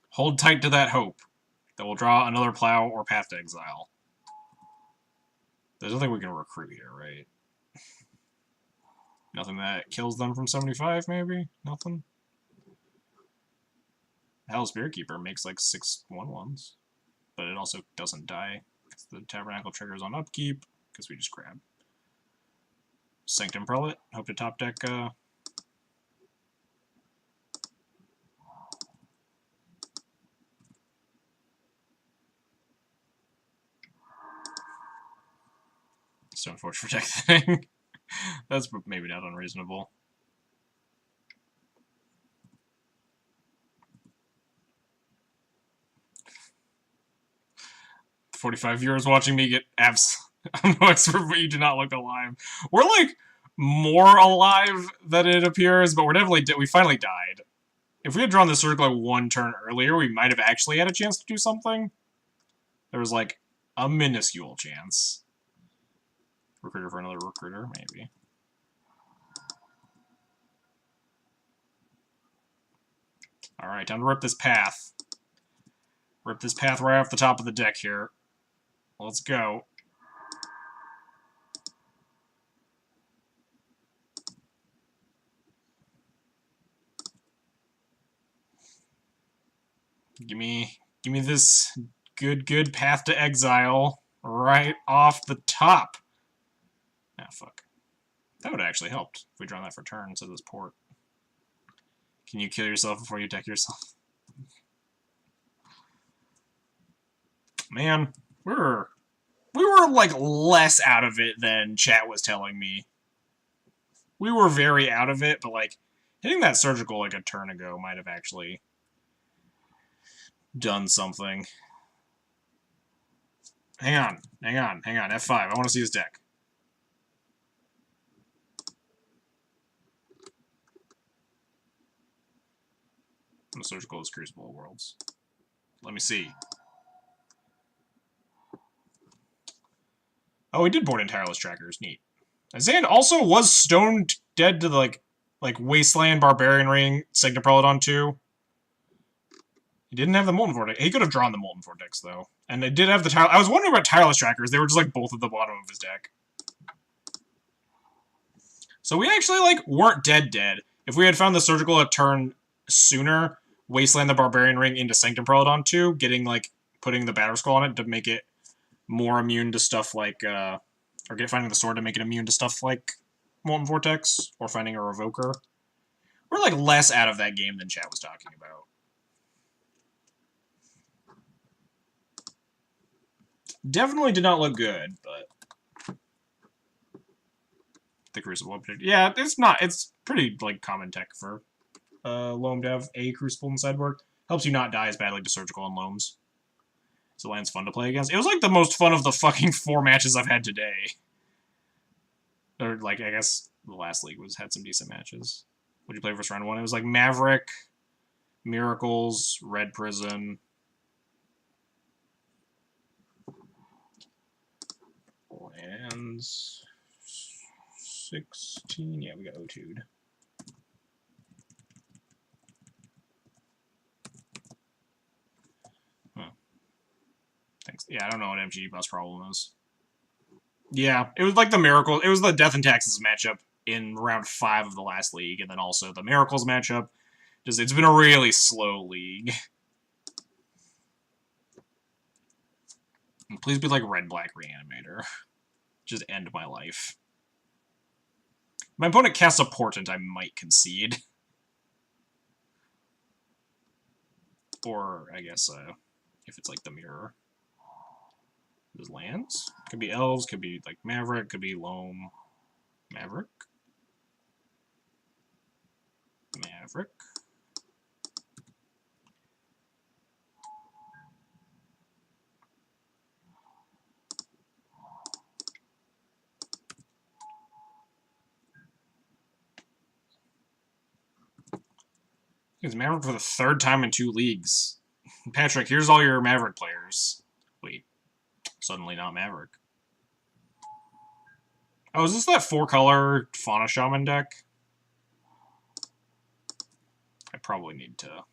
Hold tight to that hope that we'll draw another Plow or Path to Exile. There's nothing we can recruit here, right? Nothing that kills them from 75, maybe? Nothing? Hell, Spirit Keeper makes like 6 1/1s. But it also doesn't die, because the Tabernacle triggers on upkeep, because we just grab. Sanctum Prelate, hope to top deck, Stoneforge Protect thing. That's maybe not unreasonable. "45 viewers watching me get abs." I'm no expert, but you do not look alive. We're like more alive than it appears, but we're definitely we finally died. If we had drawn the Surgical like 1 turn earlier, we might have actually had a chance to do something. There was like a minuscule chance. Recruiter for another recruiter, maybe. Alright, time to rip this path. Rip this path right off the top of the deck here. Let's go. Give me this good Path to Exile right off the top. Ah, fuck. That would have actually helped if we drawn that for turn instead of this port. Can you kill yourself before you deck yourself? Man, we were like less out of it than chat was telling me. we were very out of it, but like hitting that surgical like a turn ago might have actually done something. Hang on. F5. I want to see his deck. The surgical is Crucible of Worlds. Let me see. Oh, he did board in Tireless Trackers. Neat. Zand also was stoned dead to the, like Wasteland, Barbarian Ring, Signaprolodon 2. He didn't have the Molten Vortex. He could have drawn the Molten Vortex, though. And it did have the Tile. I was wondering about Tireless Trackers. They were just, like, both at the bottom of his deck. So we actually, like, weren't dead. If we had found the Surgical a turn sooner, Wasteland the Barbarian Ring into Sanctum Prelodon 2, getting, like, putting the Batterskull on it to make it more immune to stuff like, or finding the sword to make it immune to stuff like Molten Vortex, or finding a Revoker. We're, like, less out of that game than Chat was talking about. Definitely did not look good, but the Crucible update. Yeah, it's pretty, like, common tech for Loam to have a Crucible in the sideboard. Helps you not die as badly to Surgical and Loams. So land's fun to play against. It was, like, the most fun of the fucking 4 matches I've had today. Or, like, I guess the last league had some decent matches. What'd you play first round 1? It was, like, Maverick, Miracles, Red Prison. Lands 16. Yeah, we got O2'd. Huh. Thanks. Yeah, I don't know what MGD Bus problem is. Yeah, it was like the Miracle. It was the Death and Taxes matchup in round 5 of the last league, and then also the Miracles matchup. It's been a really slow league. And please be like Red-Black Reanimator. Just end my life. My opponent casts a Portent, I might concede. Or, I guess, if it's like the Mirror. There's lands. Could be Elves, could be like Maverick, could be Loam. Maverick. Maverick. It's Maverick for the 3rd time in 2 leagues. Patrick, here's all your Maverick players. Wait. Suddenly not Maverick. Oh, is this that 4-color Fauna Shaman deck? I probably need to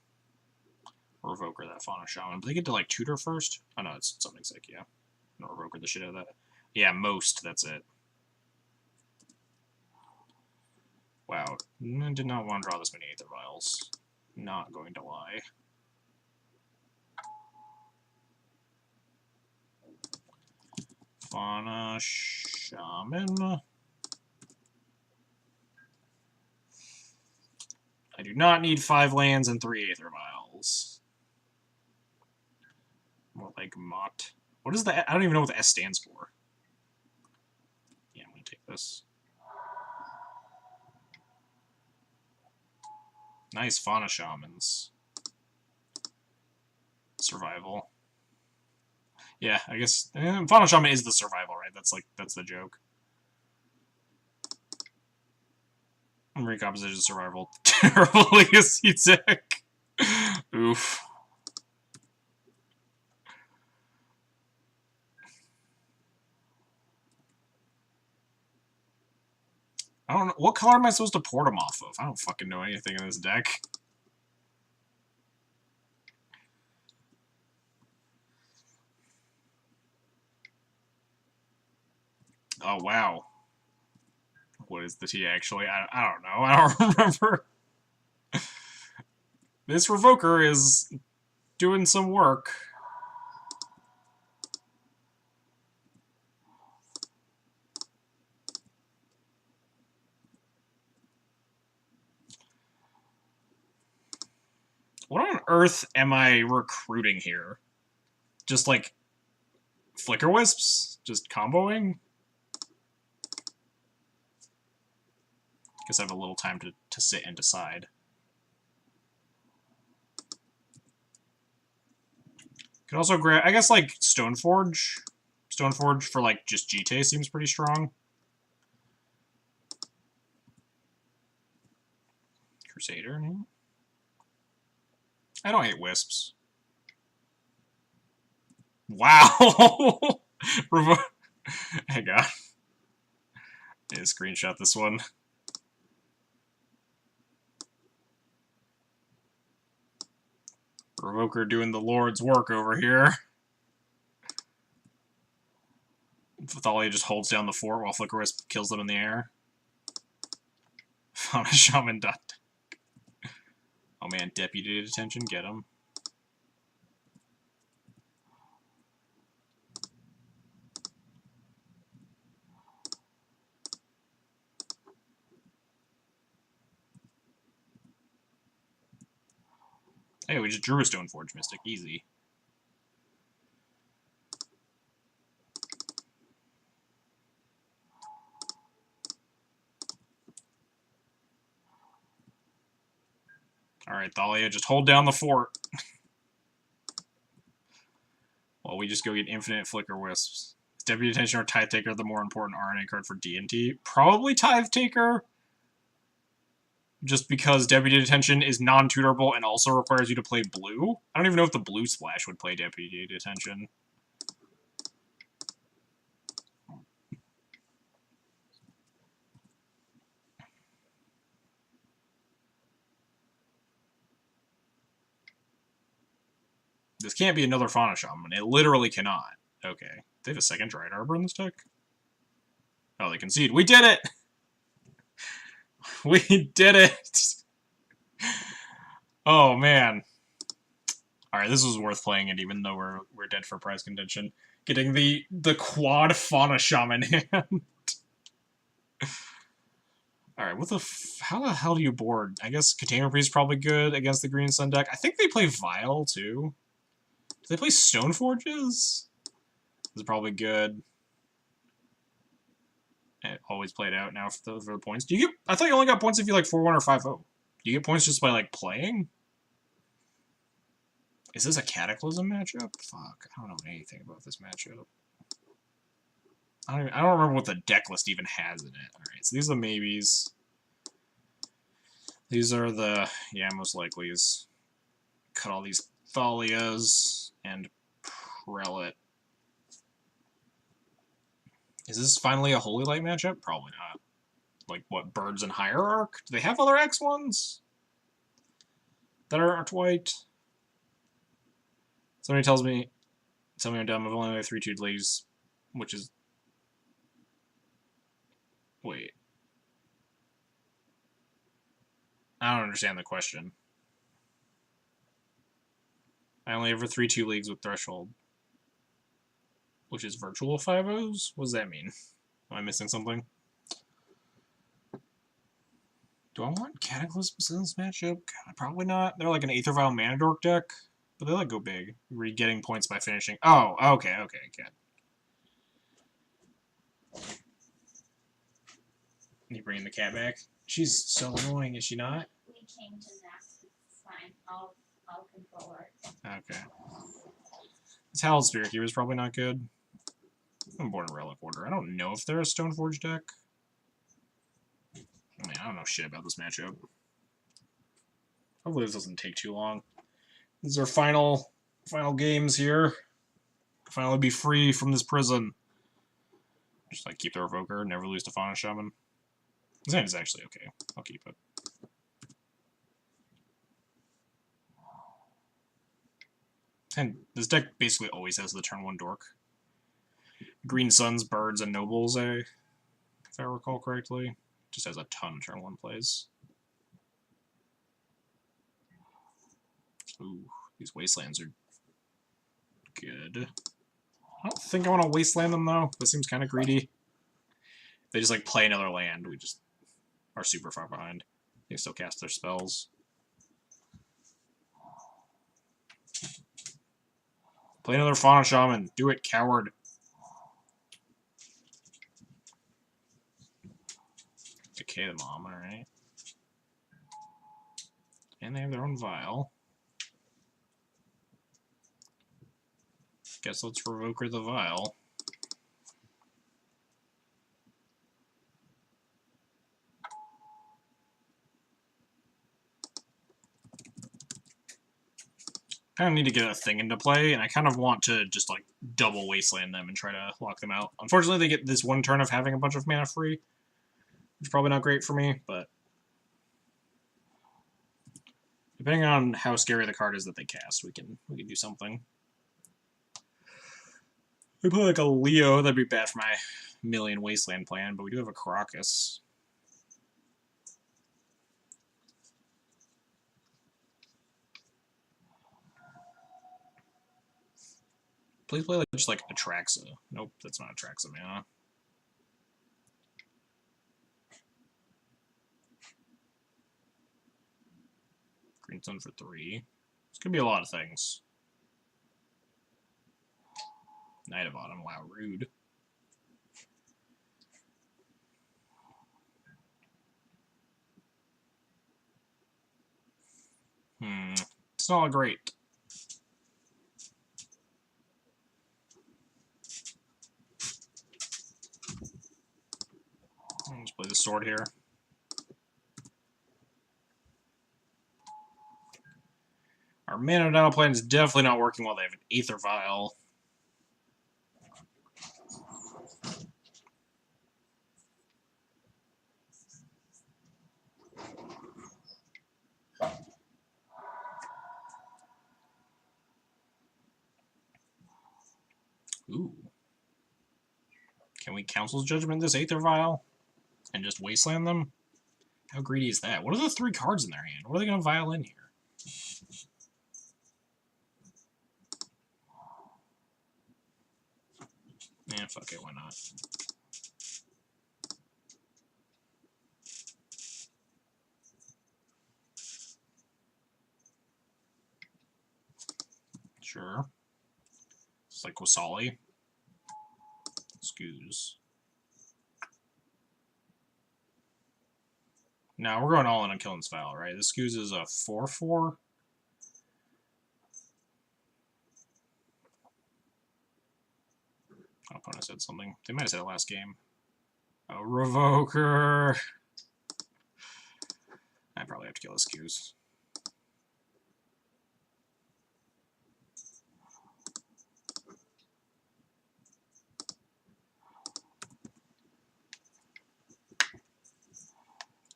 Revoker that Fauna Shaman. Do they get to, like, tutor first? Oh, no, it's something sick, yeah. No, Revoker the shit out of that. Yeah, most, that's it. Wow. I did not want to draw this many Aether Vials. Not going to lie. Fauna Shaman. I do not need 5 lands and 3 Aether Vials. More like Mott. What is the... I don't even know what the S stands for. Yeah, I'm going to take this. Nice Fauna Shamans. Survival. Yeah, I guess Fauna Shaman is the survival, right? That's the joke. Recomposition survival. Terrible legacy deck. Oof. I don't know. What color am I supposed to port them off of? I don't fucking know anything in this deck. Oh, wow. What is the T actually? I don't know. I don't remember. This Revoker is doing some work. What on earth am I recruiting here? Just like Flicker Wisps? Just comboing? Guess I have a little time to sit and decide. Could also grab, I guess, like, Stoneforge. Stoneforge for, like, just GT seems pretty strong. Crusader, no? I don't hate Wisps. Wow! Hang on. I need to screenshot this one. Revoker doing the Lord's work over here. Thalia just holds down the fort while Flicker Wisp kills them in the air. Fauna Shaman dot. Oh man, Deputy Detention, get him. Hey, we just drew a Stoneforge Mystic, easy. Alright, Thalia, just hold down the fort. Well, we just go get infinite Flicker Wisps. Is Deputy Detention or Tithe Taker the more important RNA card for D&T? Probably Tithe Taker. Just because Deputy Detention is non-tutorable and also requires you to play blue. I don't even know if the blue splash would play Deputy Detention. This can't be another Fauna Shaman. It literally cannot. Okay. They have a second Dryad Arbor in this deck? Oh, they concede. We did it! We did it! Oh, man. Alright, this was worth playing it, even though we're dead for prize contention. Getting the quad Fauna Shaman hand. Alright, what the how the hell do you board? I guess Container Priest is probably good against the Green Sun deck. I think they play Vile, too. Do they play Stoneforges? This is probably good. It always played out now for the points. Do you get? I thought you only got points if you like 4-1 or 5-0. Do you get points just by like playing? Is this a Cataclysm matchup? Fuck, I don't know anything about this matchup. I don't remember what the deck list even has in it. All right, so these are the maybes. These are the most likelies. Cut all these Thalias and Prelate. Is this finally a Holy Light matchup? Probably not. Like, what, Birds and Hierarch? Do they have other X1s that aren't white? Somebody tell me I'm dumb. I've only 3-2 leagues, which is... Wait. I don't understand the question. I only have 3-2 leagues with Threshold, which is virtual 5-0s? What does that mean? Am I missing something? Do I want Cataclysms in this matchup? God, probably not. They're like an Aether Vial Mana Dork deck, but they like go big. We're getting points by finishing. Oh, okay, good. You bringing the cat back? She's so annoying, is she not? We came to next. It's fine. I'll control her. Okay. This Howled Spirit Keeper is probably not good. I'm born in Relic Order. I don't know if they're a Stoneforge deck. I mean, I don't know shit about this matchup. Hopefully this doesn't take too long. These are final games here. Finally be free from this prison. Just like keep the Revoker, never lose to Fauna Shaman. This hand is actually okay. I'll keep it. And this deck basically always has the turn 1 Dork. Green Suns, Birds, and Nobles, if I recall correctly. Just has a ton of turn 1 plays. Ooh, these Wastelands are good. I don't think I want to Wasteland them, though. That seems kind of greedy. They just, like, play another land. We just are super far behind. They still cast their spells. Play another Fauna Shaman. Do it, coward. Decay the Mom, alright. And they have their own vial. Guess let's revoke her the vial. I kind of need to get a thing into play, and I kind of want to just, like, double Wasteland them and try to lock them out. Unfortunately, they get this one turn of having a bunch of mana free, which is probably not great for me, but depending on how scary the card is that they cast, we can do something. If we play, like, a Leo, that'd be bad for my million Wasteland plan, but we do have a Crocus. Please play, like, just, like, Atraxa. Nope, that's not Atraxa mana. Green Sun for 3. It's gonna be a lot of things. Knight of Autumn, wow, rude. It's not great. Let's play the sword here. Our mana down plan is definitely not working well. They have an Aether Vial. Ooh. Can we Council's Judgment this Aether Vial? And just Wasteland them? How greedy is that? What are the 3 cards in their hand? What are they going to vial in here? Yeah, fuck it, why not? Sure. It's like Wasali. Scooze. Now we're going all in on killing this Vial, right? This Scooze is a 4/4. My opponent said something. They might have said it last game. A Revoker. I probably have to kill this Scooze.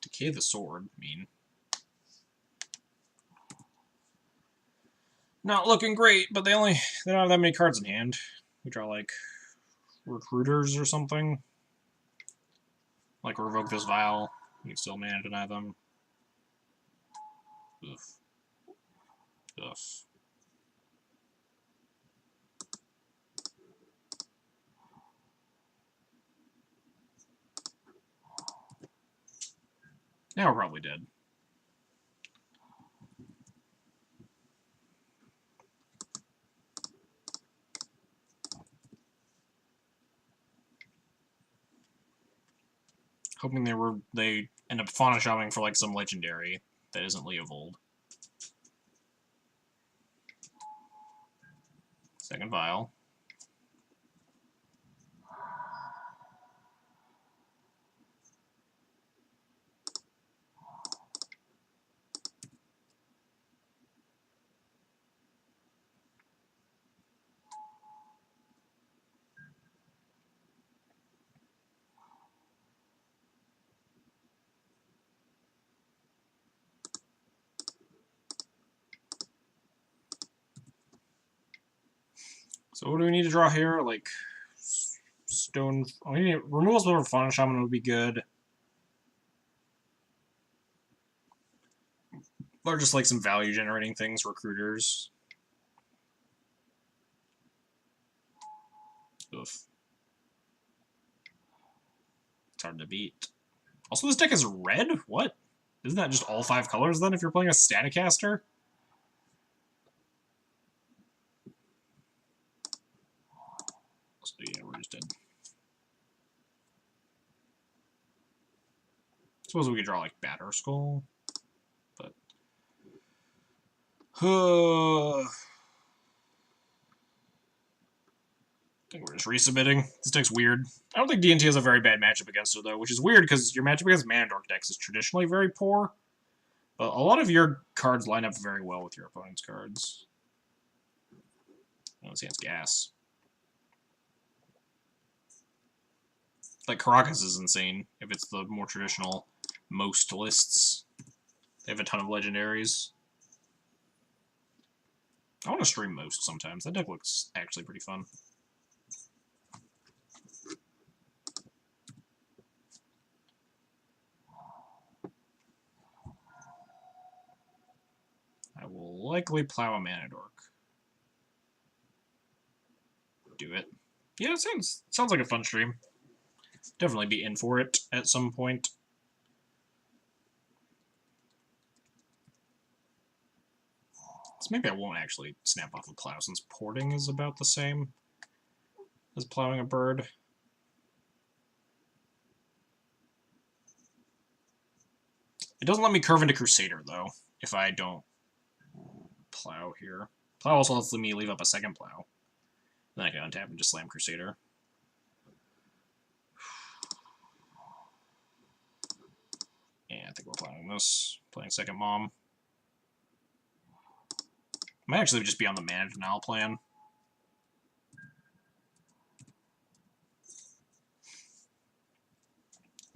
Decay the Sword, not looking great, but they don't have that many cards in hand. We draw like Recruiters or something. Like revoke this Vial. We can still mana deny them. Oof. Oof. Now we're probably dead. Hoping they end up fauna shopping for like some legendary that isn't Leovold. Second Vial. So what do we need to draw here? Like stone. Removal spell for Fauna Shaman would be good. Or just like some value generating things, Recruiters. Oof. It's hard to beat. Also, this deck is red? What? Isn't that just all 5 colors then if you're playing a Staticaster? So yeah, we're just dead. Suppose we could draw like Batterskull, but I think we're just resubmitting. This deck's weird. I don't think DNT has a very bad matchup against it though, which is weird because your matchup against Mana Dork decks is traditionally very poor. But a lot of your cards line up very well with your opponent's cards. Let's see, it's gas. Like, Caracas is insane if it's the more traditional most lists. They have a ton of legendaries. I want to stream most sometimes. That deck looks actually pretty fun. I will likely plow a Mana Dork. Do it. Yeah, it sounds like a fun stream. Definitely be in for it at some point. So maybe I won't actually snap off a plow since porting is about the same as plowing a bird. It doesn't let me curve into Crusader though if I don't plow here. Plow also lets me leave up a second plow. Then I can untap and just slam Crusader. Yeah, I think we're plowing this. Playing second Mom. Might actually just be on the Mana Denial plan.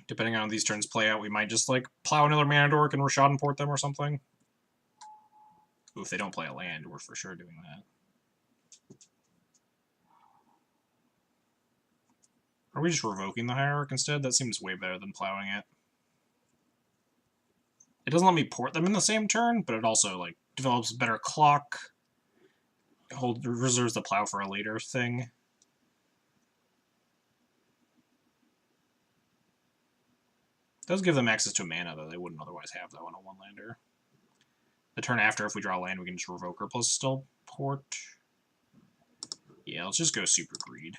Depending on how these turns play out, we might just, like, plow another Mana Dork and Rashad and port them or something. Ooh, if they don't play a land, we're for sure doing that. Are we just revoking the Hierarch instead? That seems way better than plowing it. It doesn't let me port them in the same turn, but it also, like, develops better clock. Reserves the plow for a later thing. It does give them access to mana, though they wouldn't otherwise have, though, on a one-lander. The turn after, if we draw land, we can just revoke her plus still port. Yeah, let's just go Super Greed.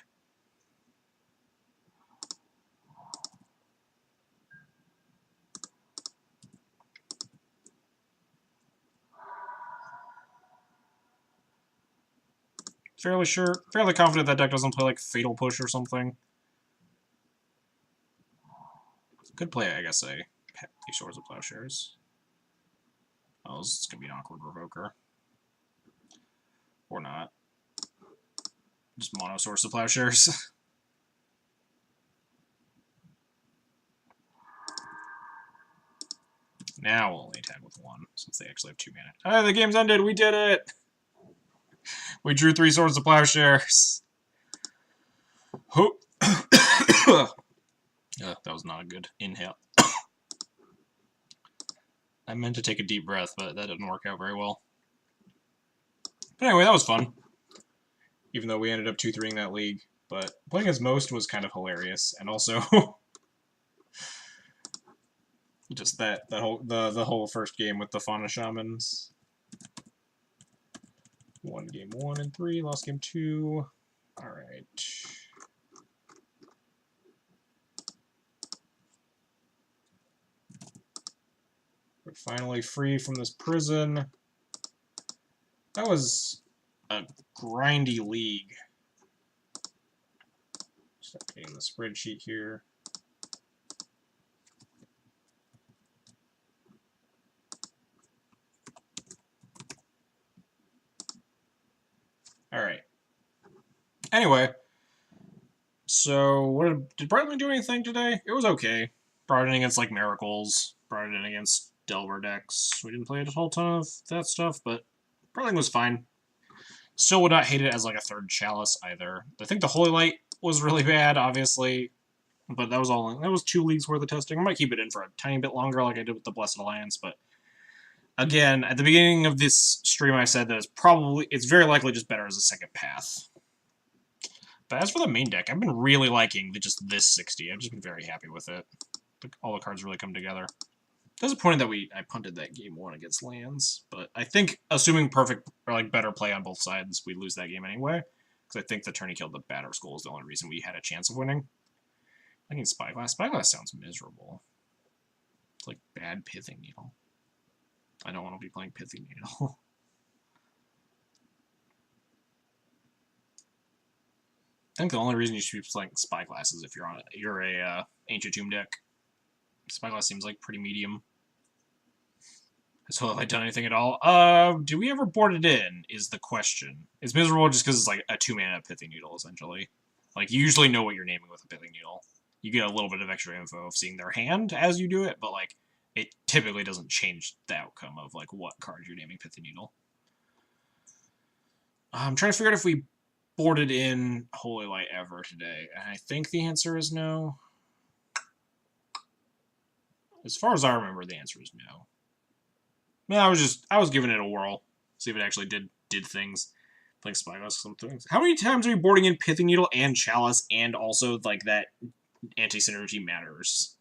Fairly confident that deck doesn't play like Fatal Push or something. Could play, I guess, a Swords of Plowshares. Oh, this is gonna be an awkward revoker. Or not. Just mono Swords of Plowshares. Now we'll only attack with one, since they actually have 2 mana. Ah, the game's ended! We did it! We drew 3 Swords of Plowshares. Oh. That was not a good inhale. I meant to take a deep breath, but that didn't work out very well. But anyway, that was fun. Even though we ended up 2-3ing that league. But playing as most was kind of hilarious. And also... just the whole first game with the Fauna Shamans. Won game 1 and 3, lost game 2. Alright. We're finally free from this prison. That was a grindy league. Just updating the spreadsheet here. Alright. Anyway. So, did Brightling do anything today? It was okay. Brought it in against, like, Miracles. Brought it in against Delver decks. We didn't play a whole ton of that stuff, but Brightling was fine. Still would not hate it as, like, a third Chalice, either. I think the Holy Light was really bad, obviously. But that was 2 leagues worth of testing. I might keep it in for a tiny bit longer, like I did with the Blessed Alliance, but... Again, at the beginning of this stream, I said that it's very likely just better as a second path. But as for the main deck, I've been really liking just this 60. I've just been very happy with it. All the cards really come together. Disappointed that I punted that game 1 against lands, but I think assuming perfect or like better play on both sides, we'd lose that game anyway. Because I think the turn he killed the Batterskull is the only reason we had a chance of winning. I think Spyglass. Spyglass sounds miserable. It's like bad Pithing Needle. I don't want to be playing Pithing Needle. I think the only reason you should be playing Spyglass is if you're a Ancient Tomb deck. Spyglass seems like pretty medium. So have I done anything at all? Do we ever board it in, is the question. It's miserable just because it's like a 2-mana Pithing Needle, essentially. Like, you usually know what you're naming with a Pithing Needle. You get a little bit of extra info of seeing their hand as you do it, but, like, it typically doesn't change the outcome of, like, what card you're naming Pithing Needle. I'm trying to figure out if we boarded in Holy Light ever today, and I think the answer is no. As far as I remember, the answer is no. I was giving it a whirl, see if it actually did things. Playing Spyglass sometimes. How many times are you boarding in Pithing Needle and Chalice and also like that anti-synergy matters?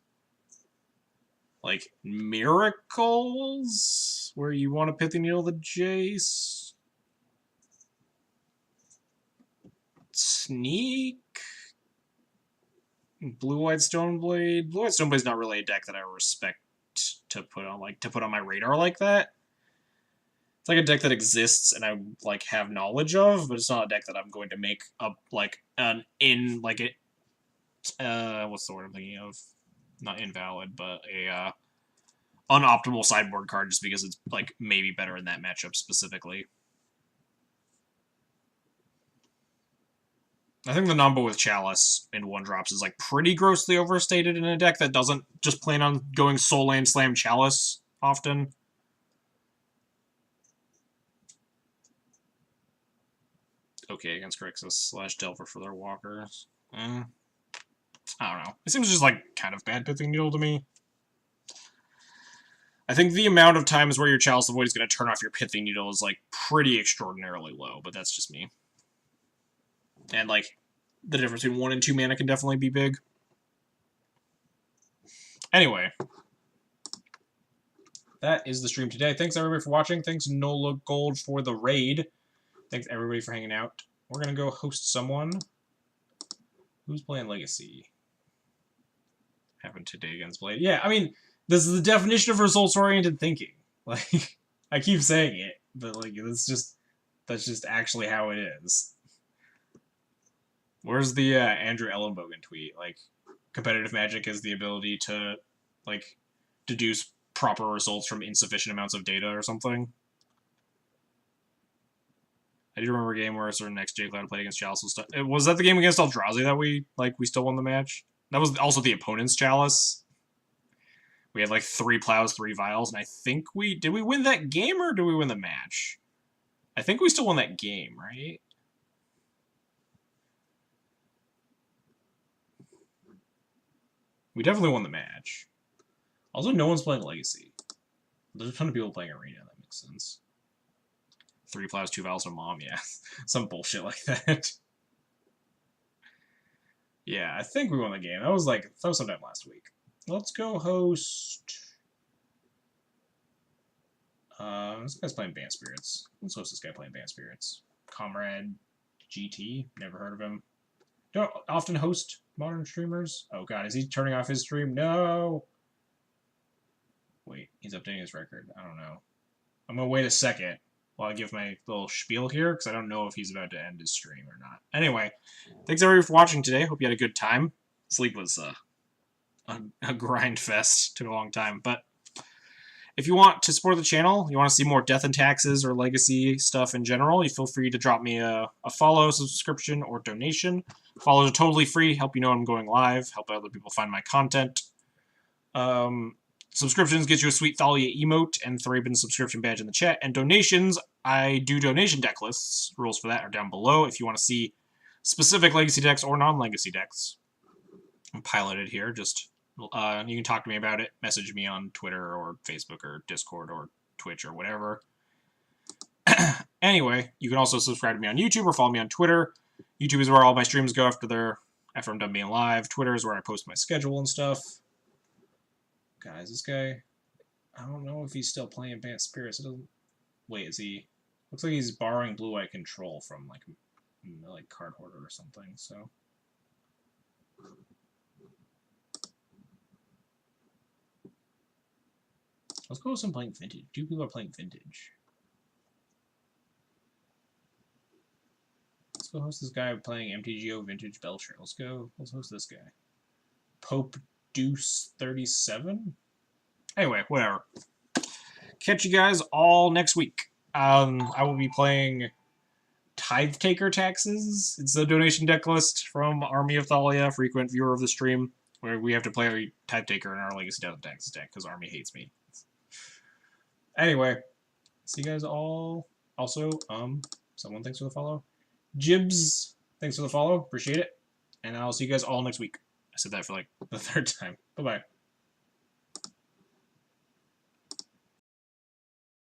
Like Miracles, where you want to Pithing Needle the Jace. Sneak. Blue-White Stoneblade. Blue-White Stoneblade's not really a deck that I respect to put on my radar like that. It's like a deck that exists and I like have knowledge of, but it's not a deck that I'm going to make up like an what's the word I'm thinking of? Not invalid, but a unoptimal sideboard card just because it's like maybe better in that matchup specifically. I think the Nombo with Chalice and 1-drops is like pretty grossly overstated in a deck that doesn't just plan on going Soul Land Slam Chalice often. Okay against Grixis / Delver for their walkers. I don't know. It seems just like kind of bad Pithing Needle to me. I think the amount of times where your Chalice of Void is going to turn off your Pithing Needle is like pretty extraordinarily low, but that's just me. And like the difference between 1 and 2 mana can definitely be big. Anyway, that is the stream today. Thanks everybody for watching. Thanks Nola Gold for the raid. Thanks everybody for hanging out. We're gonna go host someone who's playing Legacy. Happened today against Blade. Yeah, I mean, this is the definition of results-oriented thinking. Like, I keep saying it, but like that's just actually how it is. Where's the Andrew Ellenbogen tweet? Like, competitive Magic is the ability to like deduce proper results from insufficient amounts of data or something. I do remember a game where a certain XJ Cloud played against Chalice and stuff. Was that the game against Eldrazi that we still won the match? That was also the opponent's Chalice. We had like 3 plows, 3 vials, and I think did we win that game or did we win the match? I think we still won that game, right? We definitely won the match. Also, no one's playing Legacy. There's a ton of people playing Arena, that makes sense. 3 plows, 2 vials, and mom, yeah. Some bullshit like that. Yeah, I think we won the game. That was sometime last week. Let's go host... this guy's playing Bant Spirits. Let's host this guy playing Bant Spirits. Comrade GT, never heard of him. Don't often host modern streamers. Oh god, is he turning off his stream? No! Wait, he's updating his record. I don't know. I'm gonna wait a second while I give my little spiel here, because I don't know if he's about to end his stream or not. Anyway, thanks everybody for watching today. Hope you had a good time. Sleep was a grind fest. Took a long time, but if you want to support the channel, you want to see more Death and Taxes or Legacy stuff in general, you feel free to drop me a follow, subscription, or donation. Follows are totally free, help you know I'm going live, help other people find my content. Subscriptions get you a sweet Thalia emote and Thraben subscription badge in the chat. And donations, I do donation deck lists. Rules for that are down below if you want to see specific Legacy decks or non-Legacy decks. I'm piloted here, just... you can talk to me about it, message me on Twitter or Facebook or Discord or Twitch or whatever. Anyway, you can also subscribe to me on YouTube or follow me on Twitter. YouTube is where all my streams go after I'm done being live. Twitter is where I post my schedule and stuff. Guys, this guy, I don't know if he's still playing Bant Spirits. It doesn't... Wait, is he... Looks like he's borrowing Blue-White Control from, like Card Hoarder or something, so... Let's go with some playing vintage. 2 people are playing vintage. Let's go host this guy playing MTGO Vintage Belcher. Let's host this guy. Pope Deuce 37? Anyway, whatever. Catch you guys all next week. I will be playing Tithe Taker Taxes. It's the donation deck list from Army of Thalia, frequent viewer of the stream, where we have to play a Tithe Taker in our Legacy Death Taxes deck because Army hates me. Anyway, see you guys all. Also, someone thanks for the follow. Jibs, thanks for the follow. Appreciate it. And I'll see you guys all next week. I said that for like the 3rd time. Bye-bye.